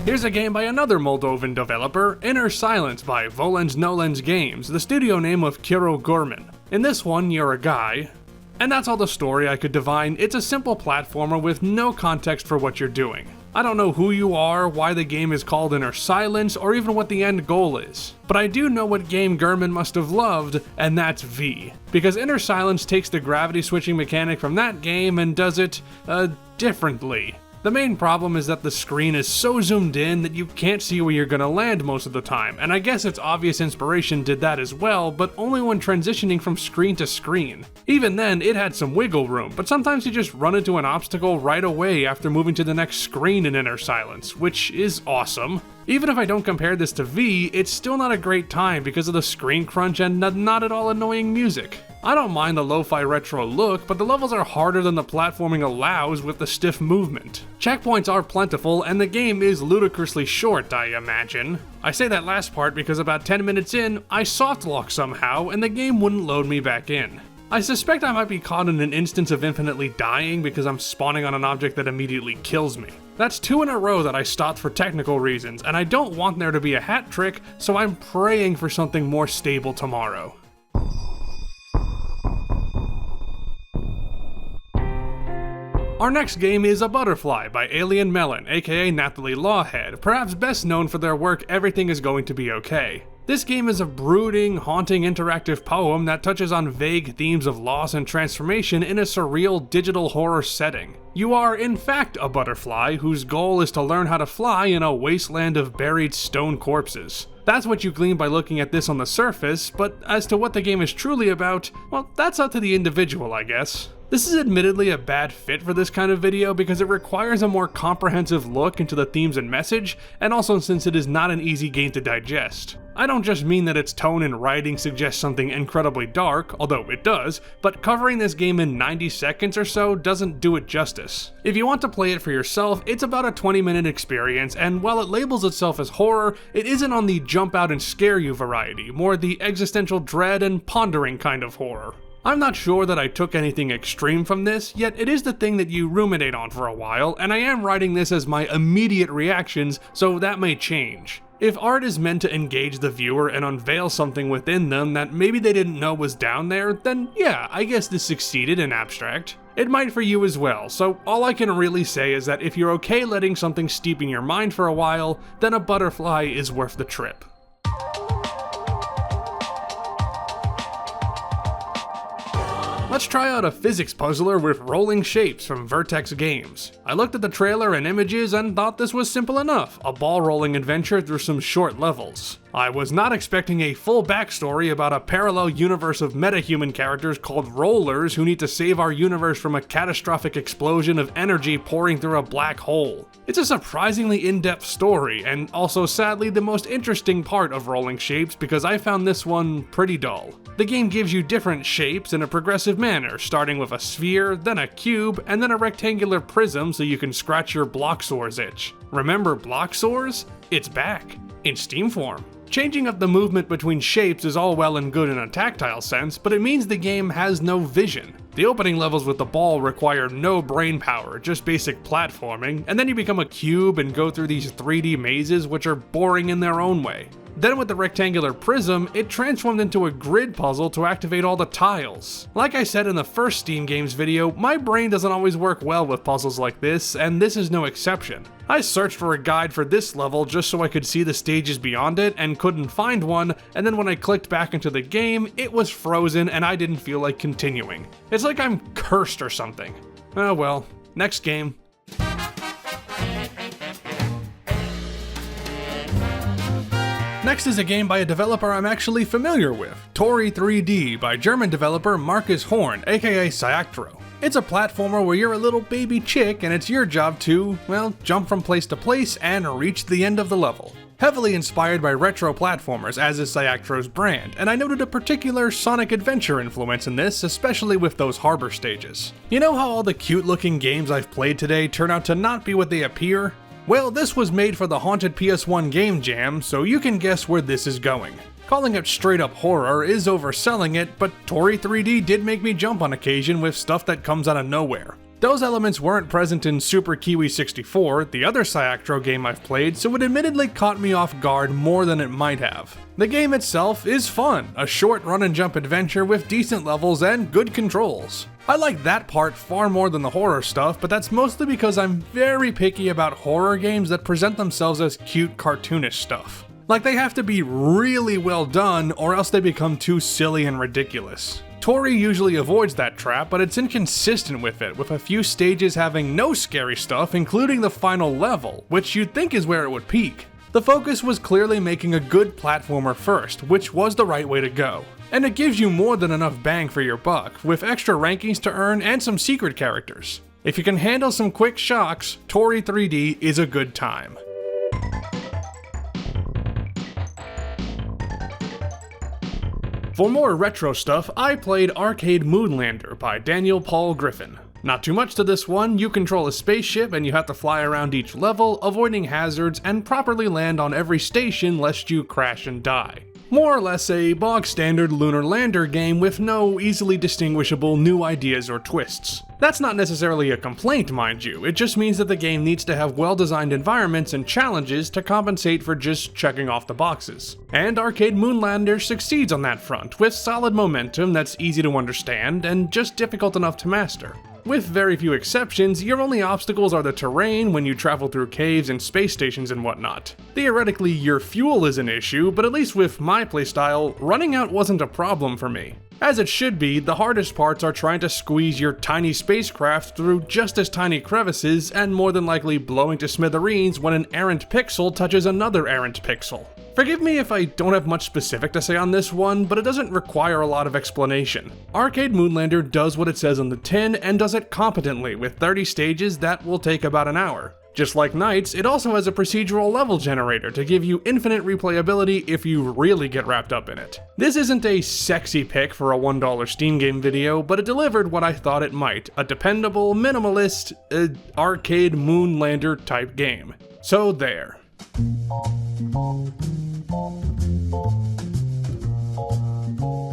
S1: Here's a game by another Moldovan developer, Inner Silence by Volens Nolens Games, the studio name of Kiro Gurman. In this one, you're a guy, and that's all the story I could divine. It's a simple platformer with no context for what you're doing. I don't know who you are, why the game is called Inner Silence, or even what the end goal is. But I do know what game Gurman must have loved, and that's V. Because Inner Silence takes the gravity switching mechanic from that game and does it, differently. The main problem is that the screen is so zoomed in that you can't see where you're gonna land most of the time, and I guess its obvious inspiration did that as well, but only when transitioning from screen to screen. Even then, it had some wiggle room, but sometimes you just run into an obstacle right away after moving to the next screen in Inner Silence, which is awesome. Even if I don't compare this to V, it's still not a great time because of the screen crunch and not at all annoying music. I don't mind the lo-fi retro look, but the levels are harder than the platforming allows with the stiff movement. Checkpoints are plentiful, and the game is ludicrously short, I imagine. I say that last part because about 10 minutes in, I softlocked somehow, and the game wouldn't load me back in. I suspect I might be caught in an instance of infinitely dying because I'm spawning on an object that immediately kills me. That's 2 in a row that I stopped for technical reasons, and I don't want there to be a hat trick, so I'm praying for something more stable tomorrow. Our next game is A Butterfly by Alien Melon, aka Nathalie Lawhead, perhaps best known for their work Everything Is Going to Be Okay. This game is a brooding, haunting interactive poem that touches on vague themes of loss and transformation in a surreal digital horror setting. You are, in fact, a butterfly whose goal is to learn how to fly in a wasteland of buried stone corpses. That's what you glean by looking at this on the surface, but as to what the game is truly about, well, that's up to the individual, I guess. This is admittedly a bad fit for this kind of video because it requires a more comprehensive look into the themes and message, and also since it is not an easy game to digest. I don't just mean that its tone and writing suggests something incredibly dark, although it does, but covering this game in 90 seconds or so doesn't do it justice. If you want to play it for yourself, it's about a 20-minute experience, and while it labels itself as horror, it isn't on the jump out and scare you variety, more the existential dread and pondering kind of horror. I'm not sure that I took anything extreme from this, yet it is the thing that you ruminate on for a while, and I am writing this as my immediate reactions, so that may change. If art is meant to engage the viewer and unveil something within them that maybe they didn't know was down there, then yeah, I guess this succeeded in abstract. It might for you as well, so all I can really say is that if you're okay letting something steep in your mind for a while, then A Butterfly is worth the trip. Let's try out a physics puzzler with rolling shapes from Vertex Games. I looked at the trailer and images and thought this was simple enough, a ball rolling adventure through some short levels. I was not expecting a full backstory about a parallel universe of metahuman characters called Rollers who need to save our universe from a catastrophic explosion of energy pouring through a black hole. It's a surprisingly in-depth story, and also sadly the most interesting part of Rolling Shapes because I found this one pretty dull. The game gives you different shapes in a progressive manner, starting with a sphere, then a cube, and then a rectangular prism so you can scratch your block sores itch. Remember block sores? It's back, in Steam form. Changing up the movement between shapes is all well and good in a tactile sense, but it means the game has no vision. The opening levels with the ball require no brain power, just basic platforming, and then you become a cube and go through these 3D mazes which are boring in their own way. Then with the rectangular prism, it transformed into a grid puzzle to activate all the tiles. Like I said in the first Steam Games video, my brain doesn't always work well with puzzles like this, and this is no exception. I searched for a guide for this level just so I could see the stages beyond it and couldn't find one, and then when I clicked back into the game, it was frozen and I didn't feel like continuing. It's like I'm cursed or something. Oh well, next game. Next is a game by a developer I'm actually familiar with, Tori 3D by German developer Markus Horn, aka Cyactro. It's a platformer where you're a little baby chick and it's your job to, well, jump from place to place and reach the end of the level. Heavily inspired by retro platformers, as is Cyactro's brand, and I noted a particular Sonic Adventure influence in this, especially with those harbor stages. You know how all the cute looking games I've played today turn out to not be what they appear? Well, this was made for the Haunted PS1 Game Jam, so you can guess where this is going. Calling it straight up horror is overselling it, but Tori 3D did make me jump on occasion with stuff that comes out of nowhere. Those elements weren't present in Super Kiwi 64, the other Cyactro game I've played, so it admittedly caught me off guard more than it might have. The game itself is fun, a short run and jump adventure with decent levels and good controls. I like that part far more than the horror stuff, but that's mostly because I'm very picky about horror games that present themselves as cute cartoonish stuff. Like they have to be really well done or else they become too silly and ridiculous. Tori usually avoids that trap, but it's inconsistent with it, with a few stages having no scary stuff, including the final level, which you'd think is where it would peak. The focus was clearly making a good platformer first, which was the right way to go. And it gives you more than enough bang for your buck, with extra rankings to earn and some secret characters. If you can handle some quick shocks, Tori 3D is a good time. For more retro stuff, I played Arcade Moonlander by Daniel Paul Griffin. Not too much to this one, you control a spaceship and you have to fly around each level, avoiding hazards and properly land on every station lest you crash and die. More or less a bog-standard lunar lander game with no easily distinguishable new ideas or twists. That's not necessarily a complaint, mind you, it just means that the game needs to have well-designed environments and challenges to compensate for just checking off the boxes. And Arcade Moonlander succeeds on that front, with solid momentum that's easy to understand and just difficult enough to master. With very few exceptions, your only obstacles are the terrain when you travel through caves and space stations and whatnot. Theoretically, your fuel is an issue, but at least with my playstyle, running out wasn't a problem for me. As it should be, the hardest parts are trying to squeeze your tiny spacecraft through just as tiny crevices and more than likely blowing to smithereens when an errant pixel touches another errant pixel. Forgive me if I don't have much specific to say on this one, but it doesn't require a lot of explanation. Arcade Moonlander does what it says on the tin and does it competently with 30 stages that will take about an hour. Just like Nights, it also has a procedural level generator to give you infinite replayability if you really get wrapped up in it. This isn't a sexy pick for a $1 Steam game video, but it delivered what I thought it might, a dependable, minimalist, Arcade Moonlander type game. So there.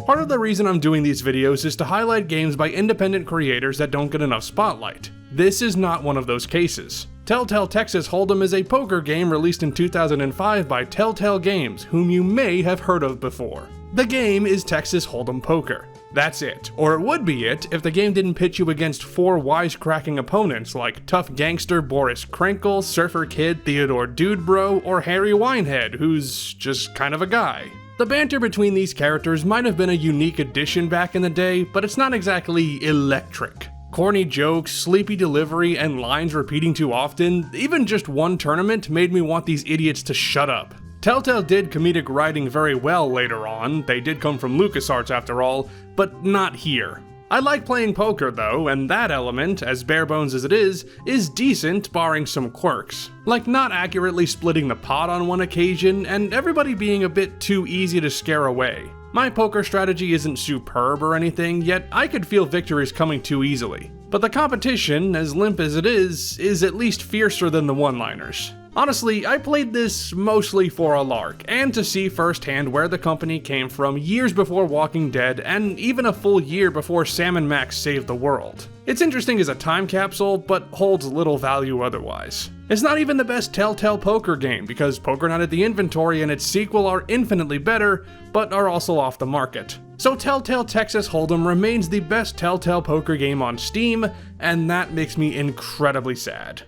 S1: Part of the reason I'm doing these videos is to highlight games by independent creators that don't get enough spotlight. This is not one of those cases. Telltale Texas Hold'em is a poker game released in 2005 by Telltale Games, whom you may have heard of before. The game is Texas Hold'em Poker. That's it, or it would be it if the game didn't pit you against 4 wisecracking opponents like Tough Gangster Boris Krenkel, Surfer Kid Theodore Dudebro, or Harry Winehead, who's just kind of a guy. The banter between these characters might have been a unique addition back in the day, but it's not exactly electric. Corny jokes, sleepy delivery, and lines repeating too often, even just one tournament made me want these idiots to shut up. Telltale did comedic writing very well later on, they did come from LucasArts after all, but not here. I like playing poker though, and that element, as barebones as it is decent barring some quirks. Like not accurately splitting the pot on one occasion, and everybody being a bit too easy to scare away. My poker strategy isn't superb or anything, yet I could feel victories coming too easily. But the competition, as limp as it is at least fiercer than the one-liners. Honestly, I played this mostly for a lark, and to see firsthand where the company came from years before Walking Dead, and even a full year before Sam and Max saved the world. It's interesting as a time capsule, but holds little value otherwise. It's not even the best Telltale poker game, because Pokernaut at the Inventory and its sequel are infinitely better, but are also off the market. So Telltale Texas Hold'em remains the best Telltale poker game on Steam, and that makes me incredibly sad.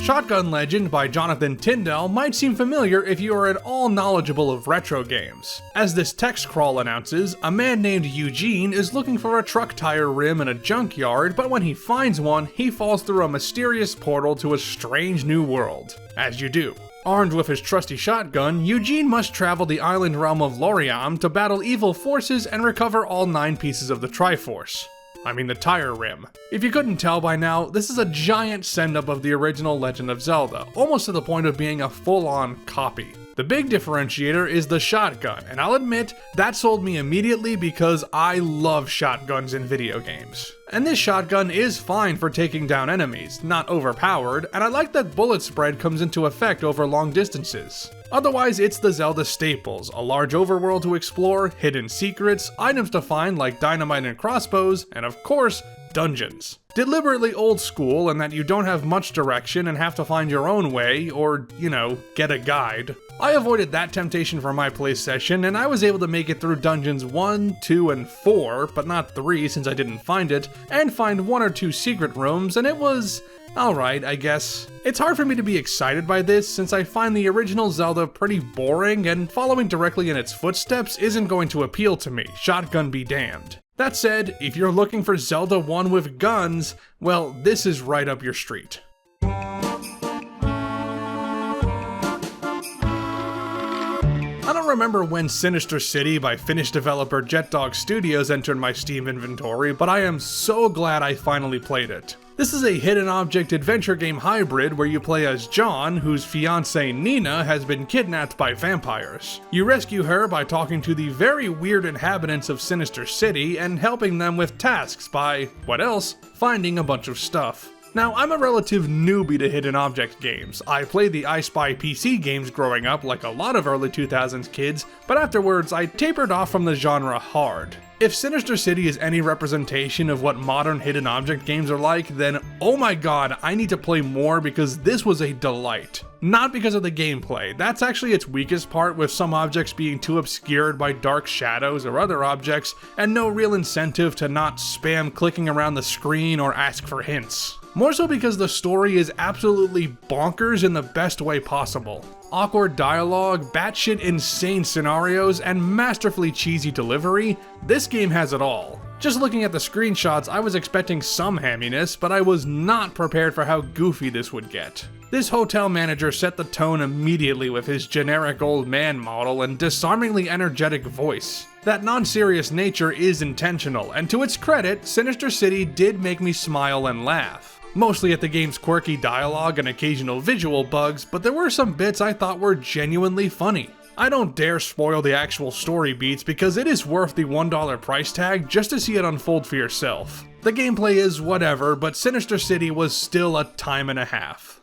S1: Shotgun Legend by Jonathan Tyndall might seem familiar if you are at all knowledgeable of retro games. As this text crawl announces, a man named Eugene is looking for a truck tire rim in a junkyard, but when he finds one, he falls through a mysterious portal to a strange new world. As you do. Armed with his trusty shotgun, Eugene must travel the island realm of Loriam to battle evil forces and recover all 9 pieces of the Triforce. I mean the tire rim. If you couldn't tell by now, this is a giant send-up of the original Legend of Zelda, almost to the point of being a full-on copy. The big differentiator is the shotgun, and I'll admit, that sold me immediately because I love shotguns in video games. And this shotgun is fine for taking down enemies, not overpowered, and I like that bullet spread comes into effect over long distances. Otherwise, it's the Zelda staples, a large overworld to explore, hidden secrets, items to find like dynamite and crossbows, and of course, dungeons. Deliberately old school in that you don't have much direction and have to find your own way, or, get a guide. I avoided that temptation for my play session, and I was able to make it through dungeons 1, 2, and 4, but not 3 since I didn't find it, and find 1 or 2 secret rooms, and it was alright, I guess. It's hard for me to be excited by this since I find the original Zelda pretty boring, and following directly in its footsteps isn't going to appeal to me, shotgun be damned. That said, if you're looking for Zelda 1 with guns, well, this is right up your street. I don't remember when Sinister City by Finnish developer JetDog Studios entered my Steam inventory, but I am so glad I finally played it. This is a hidden object adventure game hybrid where you play as John, whose fiancée Nina has been kidnapped by vampires. You rescue her by talking to the very weird inhabitants of Sinister City and helping them with tasks by, what else, finding a bunch of stuff. Now, I'm a relative newbie to hidden object games. I played the I Spy PC games growing up like a lot of early 2000s kids, but afterwards I tapered off from the genre hard. If Sinister City is any representation of what modern hidden object games are like, then oh my god, I need to play more because this was a delight. Not because of the gameplay, that's actually its weakest part, with some objects being too obscured by dark shadows or other objects, and no real incentive to not spam clicking around the screen or ask for hints. More so because the story is absolutely bonkers in the best way possible. Awkward dialogue, batshit insane scenarios, and masterfully cheesy delivery, this game has it all. Just looking at the screenshots, I was expecting some hamminess, but I was not prepared for how goofy this would get. This hotel manager set the tone immediately with his generic old man model and disarmingly energetic voice. That non-serious nature is intentional, and to its credit, Sinister City did make me smile and laugh. Mostly at the game's quirky dialogue and occasional visual bugs, but there were some bits I thought were genuinely funny. I don't dare spoil the actual story beats because it is worth the $1 price tag just to see it unfold for yourself. The gameplay is whatever, but Sinister City was still a time and a half.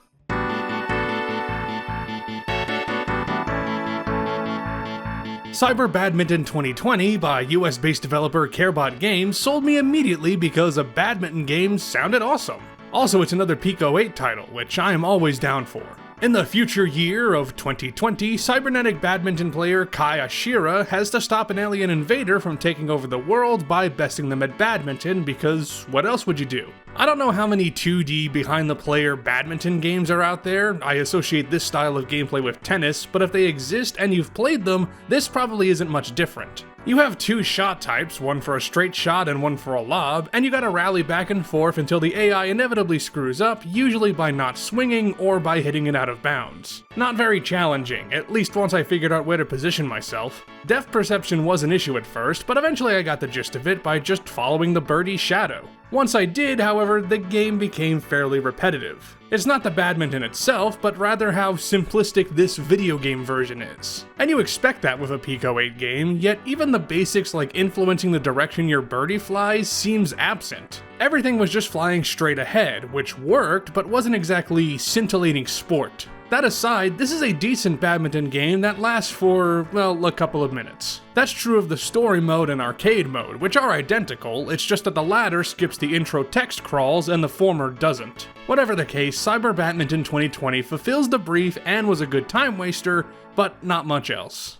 S1: Cyber Badminton 2020 by US-based developer Carebot Games sold me immediately because a badminton game sounded awesome. Also, it's another Pico 8 title, which I am always down for. In the future year of 2020, cybernetic badminton player Kai Ashira has to stop an alien invader from taking over the world by besting them at badminton because what else would you do? I don't know how many 2D behind-the-player badminton games are out there. I associate this style of gameplay with tennis, but if they exist and you've played them, this probably isn't much different. You have 2 shot types, one for a straight shot and one for a lob, and you gotta rally back and forth until the AI inevitably screws up, usually by not swinging or by hitting it out of bounds. Not very challenging, at least once I figured out where to position myself. Depth perception was an issue at first, but eventually I got the gist of it by just following the birdie's shadow. Once I did, however, the game became fairly repetitive. It's not the badminton itself, but rather how simplistic this video game version is. And you expect that with a Pico 8 game, yet even the basics like influencing the direction your birdie flies seems absent. Everything was just flying straight ahead, which worked, but wasn't exactly scintillating sport. That aside, this is a decent badminton game that lasts for, well, a couple of minutes. That's true of the story mode and arcade mode, which are identical, it's just that the latter skips the intro text crawls and the former doesn't. Whatever the case, Cyber Badminton 2020 fulfills the brief and was a good time waster, but not much else.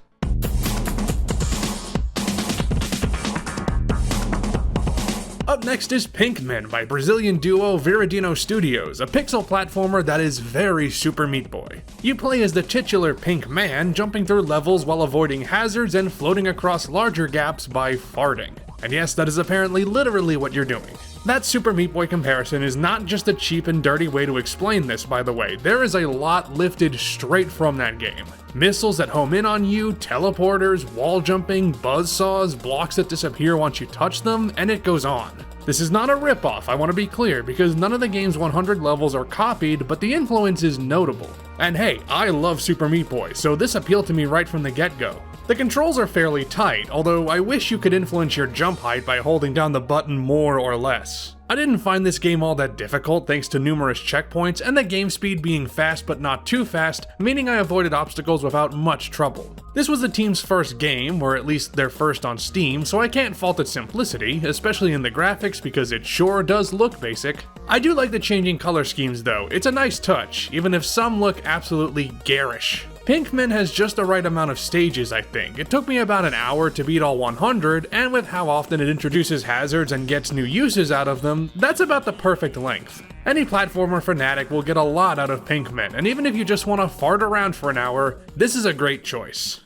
S1: Up next is Pinkman by Brazilian duo Viridino Studios, a pixel platformer that is very Super Meat Boy. You play as the titular Pink Man, jumping through levels while avoiding hazards and floating across larger gaps by farting. And yes, that is apparently literally what you're doing. That Super Meat Boy comparison is not just a cheap and dirty way to explain this, by the way. There is a lot lifted straight from that game. Missiles that home in on you, teleporters, wall jumping, buzzsaws, blocks that disappear once you touch them, and it goes on. This is not a ripoff, I want to be clear, because none of the game's 100 levels are copied, but the influence is notable. And hey, I love Super Meat Boy, so this appealed to me right from the get-go. The controls are fairly tight, although I wish you could influence your jump height by holding down the button more or less. I didn't find this game all that difficult thanks to numerous checkpoints and the game speed being fast but not too fast, meaning I avoided obstacles without much trouble. This was the team's first game, or at least their first on Steam, so I can't fault its simplicity, especially in the graphics because it sure does look basic. I do like the changing color schemes though, it's a nice touch, even if some look absolutely garish. Pinkman has just the right amount of stages, I think. It took me about an hour to beat all 100, and with how often it introduces hazards and gets new uses out of them, that's about the perfect length. Any platformer fanatic will get a lot out of Pinkman, and even if you just want to fart around for an hour, this is a great choice.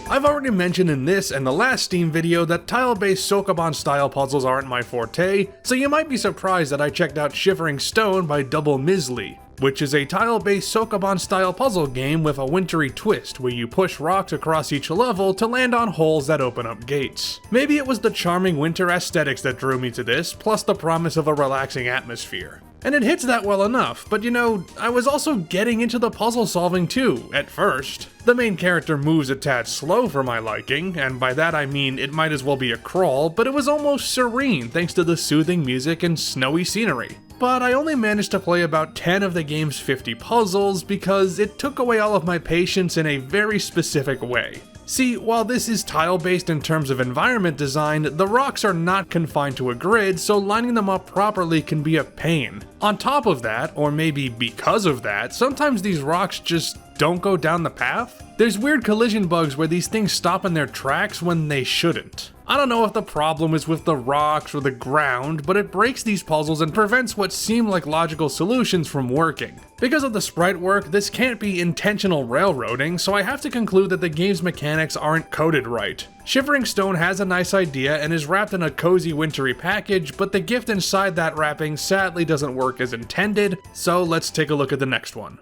S1: I've already mentioned in this and the last Steam video that tile-based Sokoban style puzzles aren't my forte, so you might be surprised that I checked out Shivering Stone by Double Misley, which is a tile-based Sokoban style puzzle game with a wintry twist where you push rocks across each level to land on holes that open up gates. Maybe it was the charming winter aesthetics that drew me to this, plus the promise of a relaxing atmosphere. And it hits that well enough, but you know, I was also getting into the puzzle solving too, at first. The main character moves a tad slow for my liking, and by that I mean it might as well be a crawl, but it was almost serene thanks to the soothing music and snowy scenery. But I only managed to play about 10 of the game's 50 puzzles because it took away all of my patience in a very specific way. See, while this is tile-based in terms of environment design, the rocks are not confined to a grid, so lining them up properly can be a pain. On top of that, or maybe because of that, sometimes these rocks just don't go down the path. There's weird collision bugs where these things stop in their tracks when they shouldn't. I don't know if the problem is with the rocks or the ground, but it breaks these puzzles and prevents what seem like logical solutions from working. Because of the sprite work, this can't be intentional railroading, so I have to conclude that the game's mechanics aren't coded right. Shivering Stone has a nice idea and is wrapped in a cozy wintry package, but the gift inside that wrapping sadly doesn't work as intended, so let's take a look at the next one.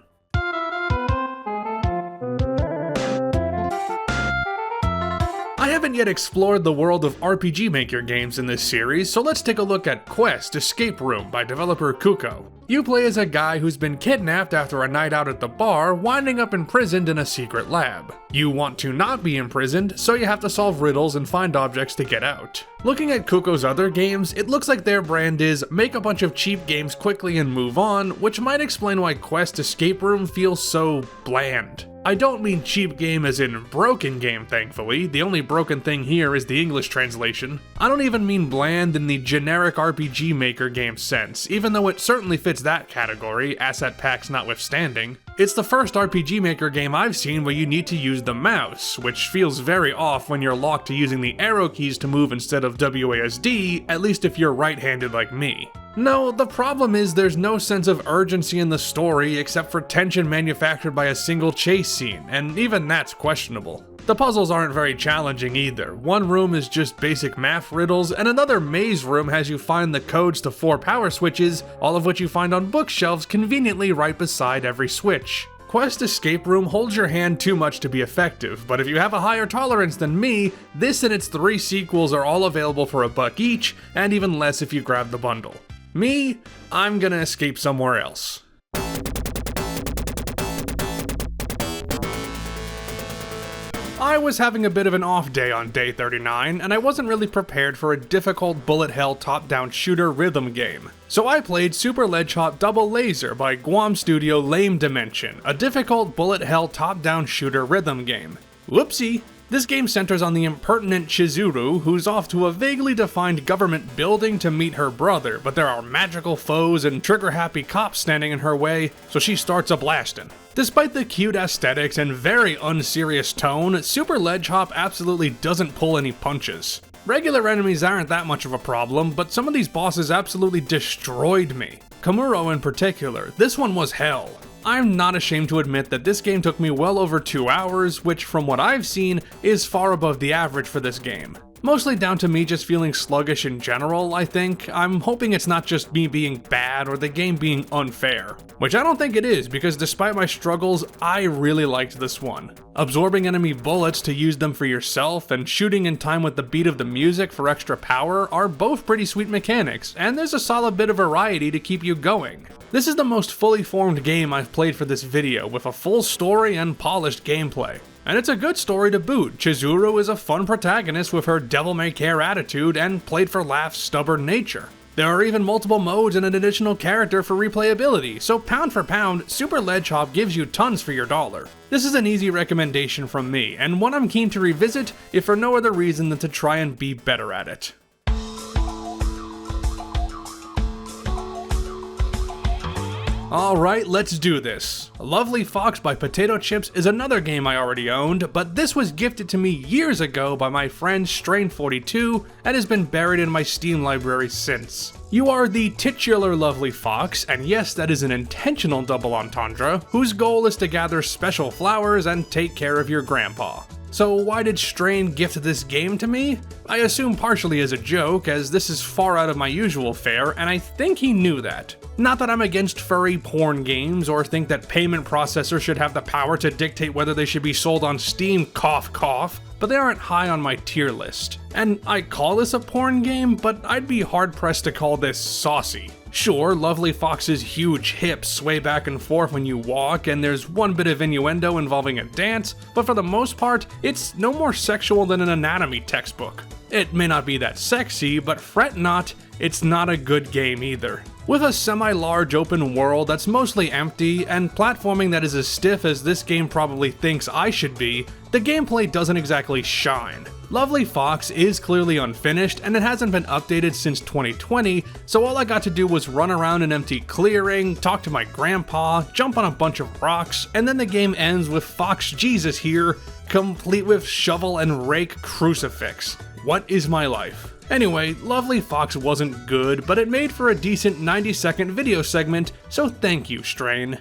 S1: I haven't yet explored the world of RPG Maker games in this series, so let's take a look at Quest: Escape Room by developer Kuko. You play as a guy who's been kidnapped after a night out at the bar, winding up imprisoned in a secret lab. You want to not be imprisoned, so you have to solve riddles and find objects to get out. Looking at Kuko's other games, it looks like their brand is make a bunch of cheap games quickly and move on, which might explain why Quest: Escape Room feels so bland. I don't mean cheap game as in broken game, thankfully. The only broken thing here is the English translation. I don't even mean bland in the generic RPG Maker game sense, even though it certainly fits that category, asset packs notwithstanding. It's the first RPG Maker game I've seen where you need to use the mouse, which feels very off when you're locked to using the arrow keys to move instead of WASD, at least if you're right-handed like me. No, the problem is there's no sense of urgency in the story except for tension manufactured by a single chase scene, and even that's questionable. The puzzles aren't very challenging either. One room is just basic math riddles, and another maze room has you find the codes to 4 power switches, all of which you find on bookshelves conveniently right beside every switch. Quest: Escape Room holds your hand too much to be effective, but if you have a higher tolerance than me, this and its 3 sequels are all available for $1 each, and even less if you grab the bundle. Me, I'm gonna escape somewhere else. I was having a bit of an off day on day 39, and I wasn't really prepared for a difficult bullet hell top-down shooter rhythm game. So I played Super Ledge Hop Double Laser by Guam studio Lame Dimension, a difficult bullet hell top-down shooter rhythm game. Whoopsie! This game centers on the impertinent Chizuru, who's off to a vaguely defined government building to meet her brother, but there are magical foes and trigger-happy cops standing in her way, so she starts a-blastin'. Despite the cute aesthetics and very unserious tone, Super Ledge Hop absolutely doesn't pull any punches. Regular enemies aren't that much of a problem, but some of these bosses absolutely destroyed me. Kamuro in particular, this one was hell. I'm not ashamed to admit that this game took me well over 2 hours, which from what I've seen is far above the average for this game. Mostly down to me just feeling sluggish in general, I think. I'm hoping it's not just me being bad or the game being unfair. Which I don't think it is, because despite my struggles, I really liked this one. Absorbing enemy bullets to use them for yourself and shooting in time with the beat of the music for extra power are both pretty sweet mechanics, and there's a solid bit of variety to keep you going. This is the most fully formed game I've played for this video, with a full story and polished gameplay. And it's a good story to boot. Chizuru is a fun protagonist with her devil-may-care attitude and played-for-laughs stubborn nature. There are even multiple modes and an additional character for replayability, so pound for pound, Super Ledge Hop gives you tons for your dollar. This is an easy recommendation from me, and one I'm keen to revisit if for no other reason than to try and be better at it. Alright, let's do this. Lovely Fox by Potato Chips is another game I already owned, but this was gifted to me years ago by my friend Strain42 and has been buried in my Steam library since. You are the titular Lovely Fox, and yes, that is an intentional double entendre, whose goal is to gather special flowers and take care of your grandpa. So why did Strain gift this game to me? I assume partially as a joke, as this is far out of my usual fare, and I think he knew that. Not that I'm against furry porn games or think that payment processors should have the power to dictate whether they should be sold on Steam, cough cough, but they aren't high on my tier list. And I call this a porn game, but I'd be hard pressed to call this saucy. Sure, Lovely Fox's huge hips sway back and forth when you walk, and there's one bit of innuendo involving a dance, but for the most part, it's no more sexual than an anatomy textbook. It may not be that sexy, but fret not, it's not a good game either. With a semi-large open world that's mostly empty, and platforming that is as stiff as this game probably thinks I should be, the gameplay doesn't exactly shine. Lovely Fox is clearly unfinished, and it hasn't been updated since 2020, so all I got to do was run around an empty clearing, talk to my grandpa, jump on a bunch of rocks, and then the game ends with Fox Jesus here, complete with shovel and rake crucifix. What is my life? Anyway, Lovely Fox wasn't good, but it made for a decent 90-second video segment, so thank you, Strain.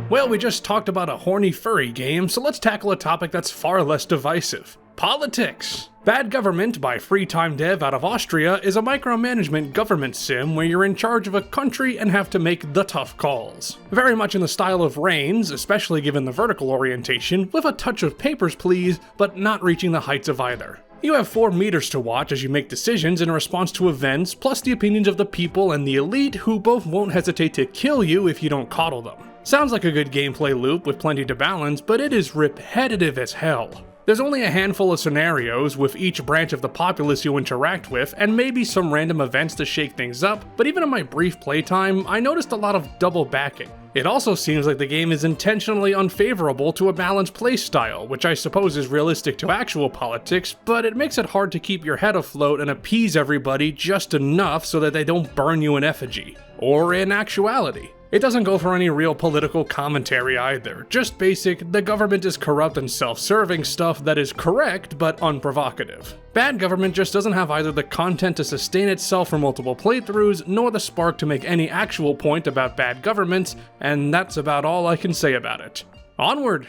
S1: Well, we just talked about a horny furry game, so let's tackle a topic that's far less divisive. Politics! Bad Government by Freetime Dev out of Austria is a micromanagement government sim where you're in charge of a country and have to make the tough calls. Very much in the style of Reigns, especially given the vertical orientation, with a touch of Papers, Please, but not reaching the heights of either. You have 4 meters to watch as you make decisions in response to events, plus the opinions of the people and the elite who both won't hesitate to kill you if you don't coddle them. Sounds like a good gameplay loop with plenty to balance, but it is repetitive as hell. There's only a handful of scenarios with each branch of the populace you interact with, and maybe some random events to shake things up, but even in my brief playtime, I noticed a lot of double backing. It also seems like the game is intentionally unfavorable to a balanced playstyle, which I suppose is realistic to actual politics, but it makes it hard to keep your head afloat and appease everybody just enough so that they don't burn you in effigy. Or in actuality. It doesn't go for any real political commentary either, just basic, the government is corrupt and self-serving stuff that is correct but unprovocative. Bad Government just doesn't have either the content to sustain itself for multiple playthroughs, nor the spark to make any actual point about bad government, and that's about all I can say about it. Onward!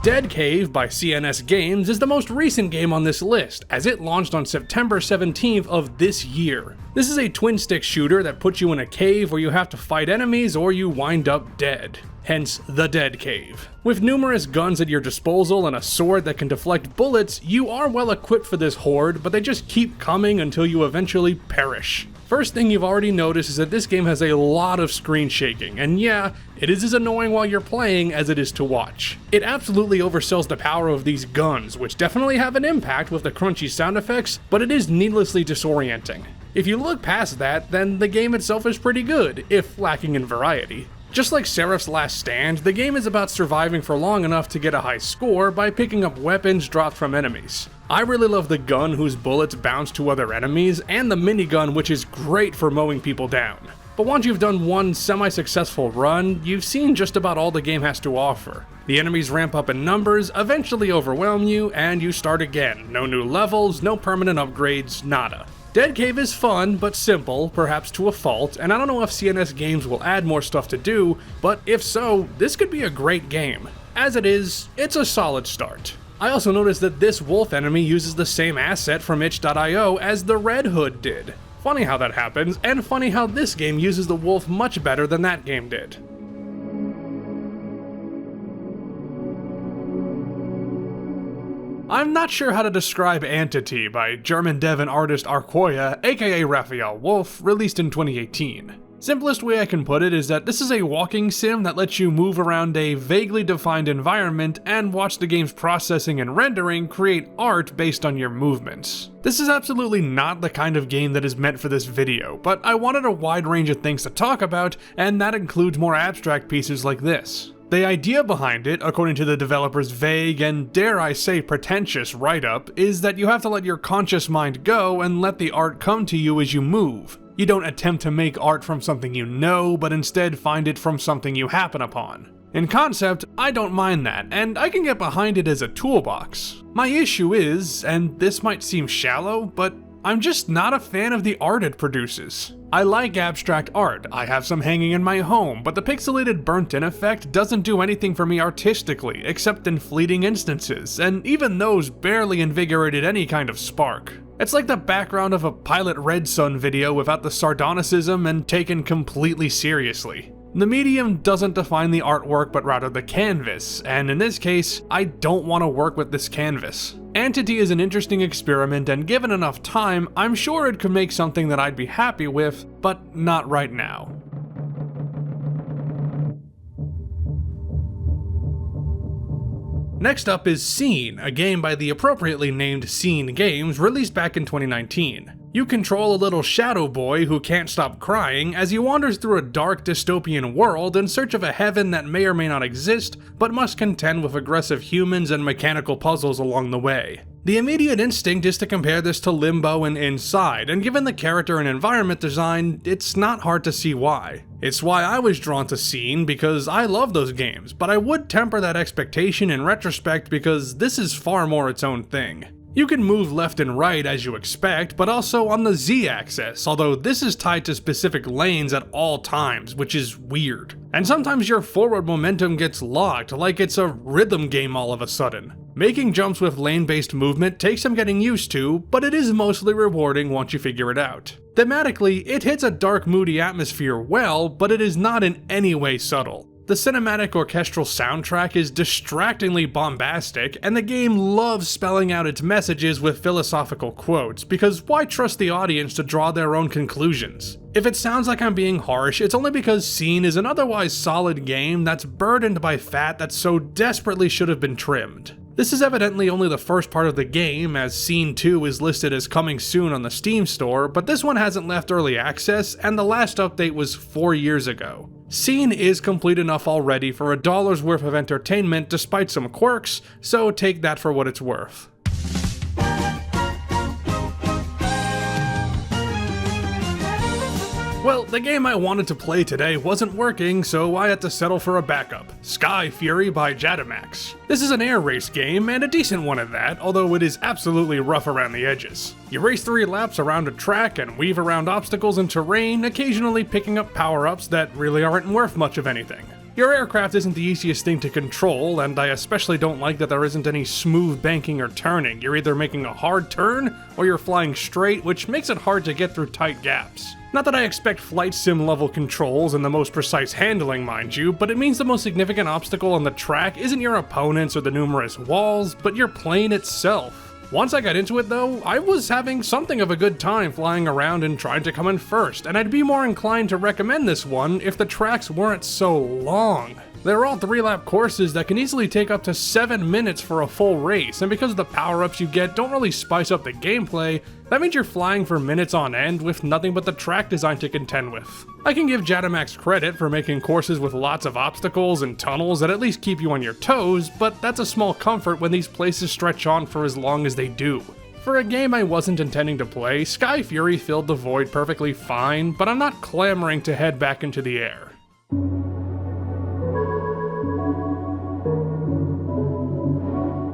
S1: Dead Cave by CNS Games is the most recent game on this list, as it launched on September 17th of this year. This is a twin-stick shooter that puts you in a cave where you have to fight enemies or you wind up dead. Hence, the Dead Cave. With numerous guns at your disposal and a sword that can deflect bullets, you are well equipped for this horde, but they just keep coming until you eventually perish. First thing you've already noticed is that this game has a lot of screen shaking, and yeah, it is as annoying while you're playing as it is to watch. It absolutely oversells the power of these guns, which definitely have an impact with the crunchy sound effects, but it is needlessly disorienting. If you look past that, then the game itself is pretty good, if lacking in variety. Just like Seraph's Last Stand, the game is about surviving for long enough to get a high score by picking up weapons dropped from enemies. I really love the gun whose bullets bounce to other enemies, and the minigun which is great for mowing people down. But once you've done one semi-successful run, you've seen just about all the game has to offer. The enemies ramp up in numbers, eventually overwhelm you, and you start again. No new levels, no permanent upgrades, nada. Dead Cave is fun, but simple, perhaps to a fault, and I don't know if CNS Games will add more stuff to do, but if so, this could be a great game. As it is, it's a solid start. I also noticed that this wolf enemy uses the same asset from itch.io as the Red Hood did. Funny how that happens, and funny how this game uses the wolf much better than that game did. I'm not sure how to describe Entity by German dev and artist Arkoya, aka Raphael Wolf, released in 2018. Simplest way I can put it is that this is a walking sim that lets you move around a vaguely defined environment and watch the game's processing and rendering create art based on your movements. This is absolutely not the kind of game that is meant for this video, but I wanted a wide range of things to talk about, and that includes more abstract pieces like this. The idea behind it, according to the developer's vague and, dare I say, pretentious write-up, is that you have to let your conscious mind go and let the art come to you as you move. You don't attempt to make art from something you know, but instead find it from something you happen upon. In concept, I don't mind that, and I can get behind it as a toolbox. My issue is, and this might seem shallow, but I'm just not a fan of the art it produces. I like abstract art, I have some hanging in my home, but the pixelated burnt-in effect doesn't do anything for me artistically, except in fleeting instances, and even those barely invigorated any kind of spark. It's like the background of a Pilot Red Sun video without the sardonicism and taken completely seriously. The medium doesn't define the artwork but rather the canvas, and in this case, I don't want to work with this canvas. Entity is an interesting experiment, and given enough time, I'm sure it could make something that I'd be happy with, but not right now. Next up is Scene, a game by the appropriately named Scene Games, released back in 2019. You control a little shadow boy who can't stop crying as he wanders through a dark dystopian world in search of a heaven that may or may not exist, but must contend with aggressive humans and mechanical puzzles along the way. The immediate instinct is to compare this to Limbo and Inside, and given the character and environment design, it's not hard to see why. It's why I was drawn to Scene, because I love those games, but I would temper that expectation in retrospect because this is far more its own thing. You can move left and right as you expect, but also on the Z-axis, although this is tied to specific lanes at all times, which is weird. And sometimes your forward momentum gets locked, like it's a rhythm game all of a sudden. Making jumps with lane-based movement takes some getting used to, but it is mostly rewarding once you figure it out. Thematically, it hits a dark, moody atmosphere well, but it is not in any way subtle. The cinematic orchestral soundtrack is distractingly bombastic, and the game loves spelling out its messages with philosophical quotes, because why trust the audience to draw their own conclusions? If it sounds like I'm being harsh, it's only because Scene is an otherwise solid game that's burdened by fat that so desperately should have been trimmed. This is evidently only the first part of the game, as Scene 2 is listed as coming soon on the Steam store, but this one hasn't left early access, and the last update was 4 years ago. Scene is complete enough already for $1 worth of entertainment despite some quirks, so take that for what it's worth. Well, the game I wanted to play today wasn't working, so I had to settle for a backup, Sky Fury by Jadamax. This is an air race game, and a decent one at that, although it is absolutely rough around the edges. You race 3 laps around a track and weave around obstacles and terrain, occasionally picking up power-ups that really aren't worth much of anything. Your aircraft isn't the easiest thing to control, and I especially don't like that there isn't any smooth banking or turning. You're either making a hard turn, or you're flying straight, which makes it hard to get through tight gaps. Not that I expect flight sim level controls and the most precise handling, mind you, but it means the most significant obstacle on the track isn't your opponents or the numerous walls, but your plane itself. Once I got into it though, I was having something of a good time flying around and trying to come in first, and I'd be more inclined to recommend this one if the tracks weren't so long. They're all 3-lap courses that can easily take up to 7 minutes for a full race, and because the power-ups you get don't really spice up the gameplay, that means you're flying for minutes on end with nothing but the track design to contend with. I can give Jadamax credit for making courses with lots of obstacles and tunnels that at least keep you on your toes, but that's a small comfort when these places stretch on for as long as they do. For a game I wasn't intending to play, Sky Fury filled the void perfectly fine, but I'm not clamoring to head back into the air.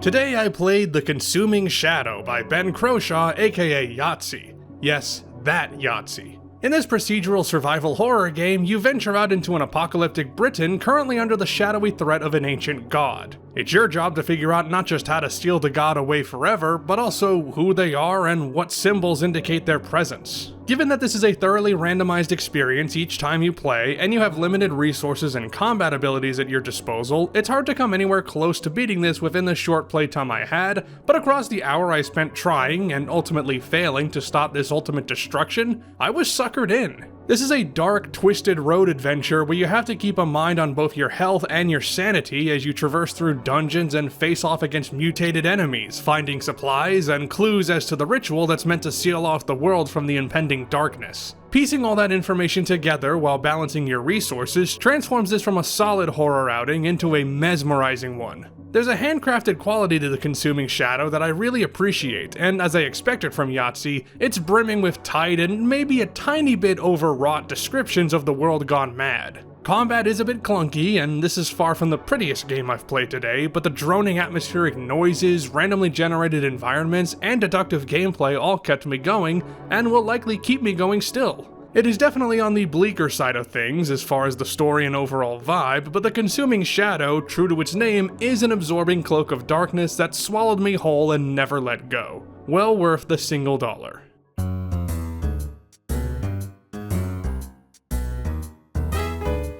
S1: Today I played The Consuming Shadow by Ben Croshaw, aka Yahtzee. Yes, that Yahtzee. In this procedural survival horror game, you venture out into an apocalyptic Britain currently under the shadowy threat of an ancient god. It's your job to figure out not just how to steal the god away forever, but also who they are and what symbols indicate their presence. Given that this is a thoroughly randomized experience each time you play, and you have limited resources and combat abilities at your disposal, it's hard to come anywhere close to beating this within the short playtime I had, but across the hour I spent trying, and ultimately failing to stop this ultimate destruction, I was suckered in. This is a dark, twisted road adventure where you have to keep a mind on both your health and your sanity as you traverse through dungeons and face off against mutated enemies, finding supplies and clues as to the ritual that's meant to seal off the world from the impending darkness. Piecing all that information together while balancing your resources transforms this from a solid horror outing into a mesmerizing one. There's a handcrafted quality to The Consuming Shadow that I really appreciate, and as I expected from Yahtzee, it's brimming with tight and maybe a tiny bit overwrought descriptions of the world gone mad. Combat is a bit clunky, and this is far from the prettiest game I've played today, but the droning atmospheric noises, randomly generated environments, and deductive gameplay all kept me going, and will likely keep me going still. It is definitely on the bleaker side of things as far as the story and overall vibe, but The Consuming Shadow, true to its name, is an absorbing cloak of darkness that swallowed me whole and never let go. Well worth the single dollar.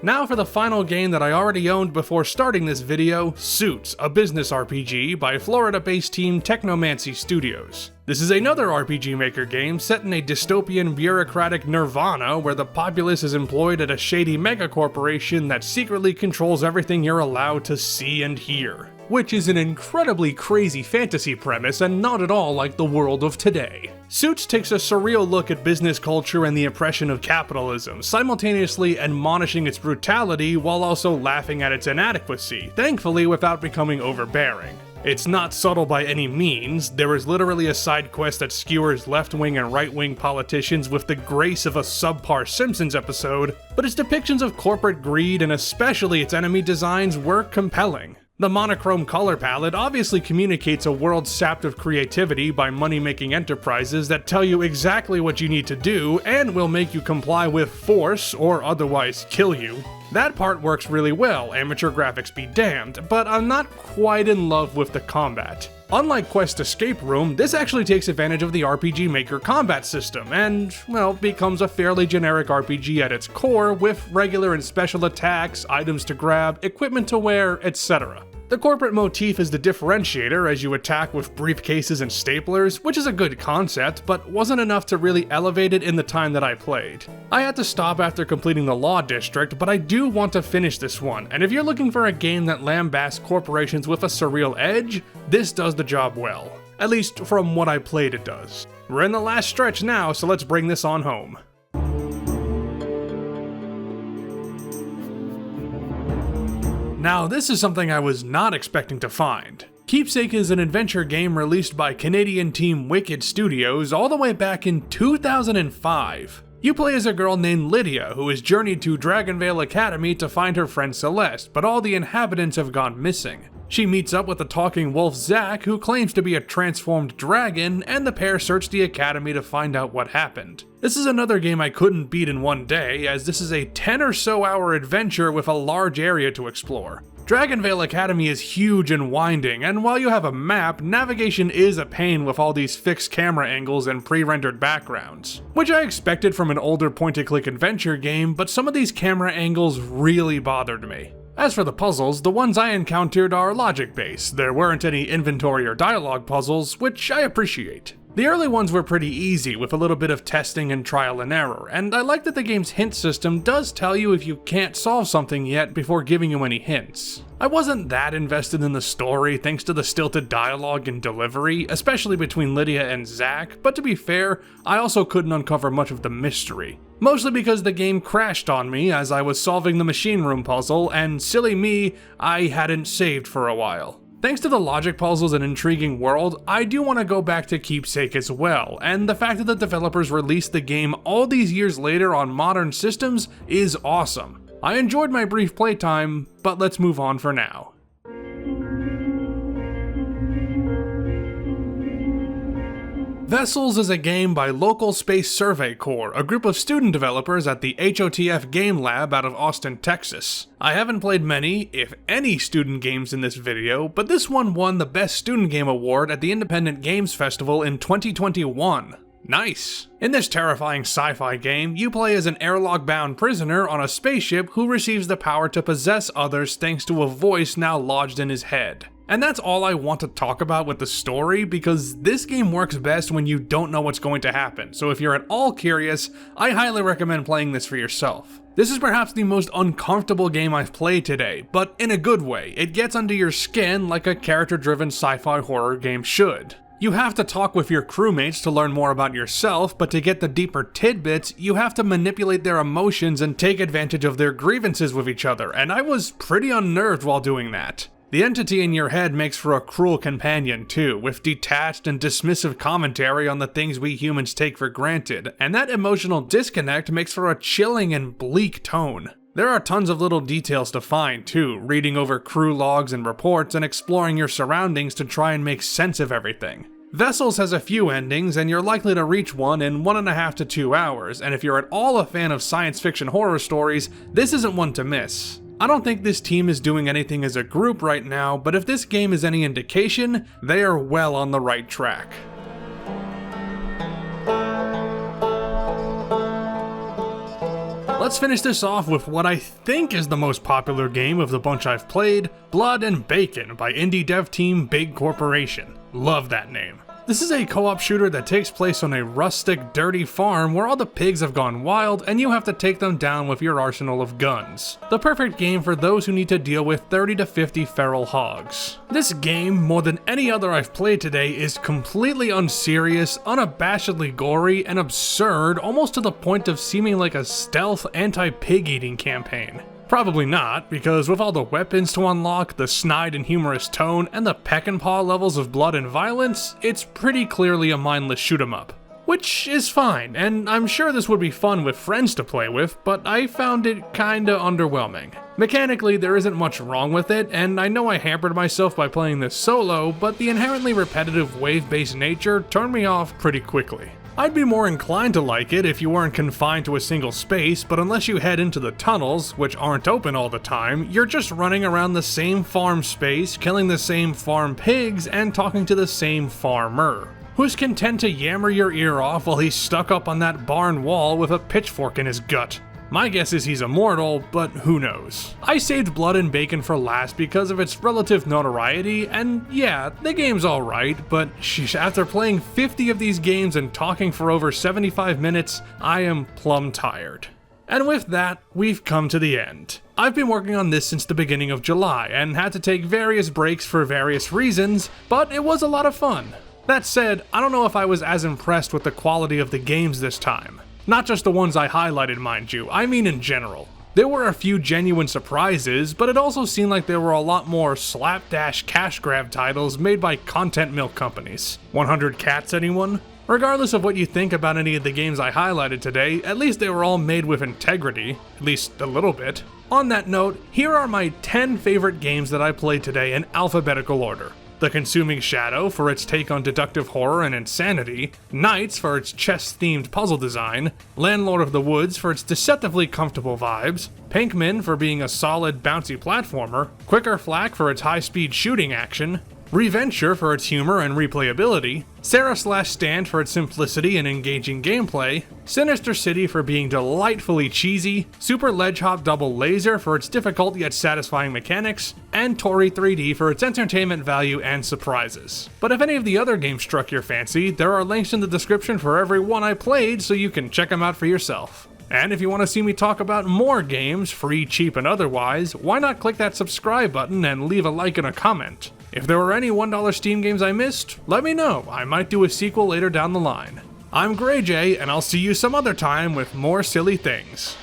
S1: Now for the final game that I already owned before starting this video, Suits, a business RPG by Florida-based team Technomancy Studios. This is another RPG Maker game set in a dystopian bureaucratic nirvana where the populace is employed at a shady megacorporation that secretly controls everything you're allowed to see and hear. Which is an incredibly crazy fantasy premise and not at all like the world of today. Suits takes a surreal look at business culture and the oppression of capitalism, simultaneously admonishing its brutality while also laughing at its inadequacy, thankfully without becoming overbearing. It's not subtle by any means. There is literally a side quest that skewers left-wing and right-wing politicians with the grace of a subpar Simpsons episode, but its depictions of corporate greed and especially its enemy designs were compelling. The monochrome color palette obviously communicates a world sapped of creativity by money-making enterprises that tell you exactly what you need to do and will make you comply with force or otherwise kill you. That part works really well, amateur graphics be damned, but I'm not quite in love with the combat. Unlike Quest Escape Room, this actually takes advantage of the RPG Maker combat system and, well, becomes a fairly generic RPG at its core with regular and special attacks, items to grab, equipment to wear, etc. The corporate motif is the differentiator as you attack with briefcases and staplers, which is a good concept, but wasn't enough to really elevate it in the time that I played. I had to stop after completing the Law District, but I do want to finish this one, and if you're looking for a game that lambasts corporations with a surreal edge, this does the job well. At least from what I played it does. We're in the last stretch now, so let's bring this on home. Now, this is something I was not expecting to find. Keepsake is an adventure game released by Canadian team Wicked Studios all the way back in 2005. You play as a girl named Lydia who has journeyed to Dragonvale Academy to find her friend Celeste, but all the inhabitants have gone missing. She meets up with the talking wolf Zack, who claims to be a transformed dragon, and the pair search the academy to find out what happened. This is another game I couldn't beat in one day, as this is a 10 or so hour adventure with a large area to explore. Dragonvale Academy is huge and winding, and while you have a map, navigation is a pain with all these fixed camera angles and pre-rendered backgrounds. Which I expected from an older point-and-click adventure game, but some of these camera angles really bothered me. As for the puzzles, the ones I encountered are logic-based. There weren't any inventory or dialogue puzzles, which I appreciate. The early ones were pretty easy, with a little bit of testing and trial and error, and I like that the game's hint system does tell you if you can't solve something yet before giving you any hints. I wasn't that invested in the story thanks to the stilted dialogue and delivery, especially between Lydia and Zack, but to be fair, I also couldn't uncover much of the mystery. Mostly because the game crashed on me as I was solving the machine room puzzle, and silly me, I hadn't saved for a while. Thanks to the logic puzzles and intriguing world, I do want to go back to Keepsake as well, and the fact that the developers released the game all these years later on modern systems is awesome. I enjoyed my brief playtime, but let's move on for now. Vessels is a game by Local Space Survey Corps, a group of student developers at the HOTF Game Lab out of Austin, Texas. I haven't played many, if any, student games in this video, but this one won the Best Student Game Award at the Independent Games Festival in 2021. Nice! In this terrifying sci-fi game, you play as an airlock-bound prisoner on a spaceship who receives the power to possess others thanks to a voice now lodged in his head. And that's all I want to talk about with the story, because this game works best when you don't know what's going to happen, so if you're at all curious, I highly recommend playing this for yourself. This is perhaps the most uncomfortable game I've played today, but in a good way. It gets under your skin like a character-driven sci-fi horror game should. You have to talk with your crewmates to learn more about yourself, but to get the deeper tidbits, you have to manipulate their emotions and take advantage of their grievances with each other, and I was pretty unnerved while doing that. The entity in your head makes for a cruel companion too, with detached and dismissive commentary on the things we humans take for granted, and that emotional disconnect makes for a chilling and bleak tone. There are tons of little details to find too, reading over crew logs and reports and exploring your surroundings to try and make sense of everything. Vessels has a few endings, and you're likely to reach one in 1.5 to 2 hours, and if you're at all a fan of science fiction horror stories, this isn't one to miss. I don't think this team is doing anything as a group right now, but if this game is any indication, they are well on the right track. Let's finish this off with what I think is the most popular game of the bunch I've played, Blood and Bacon by indie dev team Big Corporation. Love that name. This is a co-op shooter that takes place on a rustic, dirty farm where all the pigs have gone wild and you have to take them down with your arsenal of guns. The perfect game for those who need to deal with 30 to 50 feral hogs. This game, more than any other I've played today, is completely unserious, unabashedly gory, and absurd, almost to the point of seeming like a stealth anti-pig eating campaign. Probably not, because with all the weapons to unlock, the snide and humorous tone, and the peck and paw levels of blood and violence, it's pretty clearly a mindless shoot-'em-up. Which is fine, and I'm sure this would be fun with friends to play with, but I found it kinda underwhelming. Mechanically, there isn't much wrong with it, and I know I hampered myself by playing this solo, but the inherently repetitive wave-based nature turned me off pretty quickly. I'd be more inclined to like it if you weren't confined to a single space, but unless you head into the tunnels, which aren't open all the time, you're just running around the same farm space, killing the same farm pigs, and talking to the same farmer, who's content to yammer your ear off while he's stuck up on that barn wall with a pitchfork in his gut. My guess is he's immortal, but who knows. I saved Blood and Bacon for last because of its relative notoriety, and yeah, the game's alright, but sheesh, after playing 50 of these games and talking for over 75 minutes, I am plumb tired. And with that, we've come to the end. I've been working on this since the beginning of July, and had to take various breaks for various reasons, but it was a lot of fun. That said, I don't know if I was as impressed with the quality of the games this time. Not just the ones I highlighted, mind you, I mean in general. There were a few genuine surprises, but it also seemed like there were a lot more slapdash cash grab titles made by content milk companies. 100 Cats, anyone? Regardless of what you think about any of the games I highlighted today, at least they were all made with integrity, at least a little bit. On that note, here are my 10 favorite games that I played today in alphabetical order. The Consuming Shadow for its take on deductive horror and insanity, Nights for its chess-themed puzzle design, Landlord of the Woods for its deceptively comfortable vibes, Pinkman for being a solid bouncy platformer, Quicker Flak for its high-speed shooting action, Reventure for its humor and replayability, Sarah/Stand for its simplicity and engaging gameplay, Sinister City for being delightfully cheesy, Super Ledgehop Double Laser for its difficult yet satisfying mechanics, and Tori 3D for its entertainment value and surprises. But if any of the other games struck your fancy, there are links in the description for every one I played so you can check them out for yourself. And if you want to see me talk about more games, free, cheap, and otherwise, why not click that subscribe button and leave a like and a comment? If there were any $1 Steam games I missed, let me know. I might do a sequel later down the line. I'm GrayJ, and I'll see you some other time with more silly things.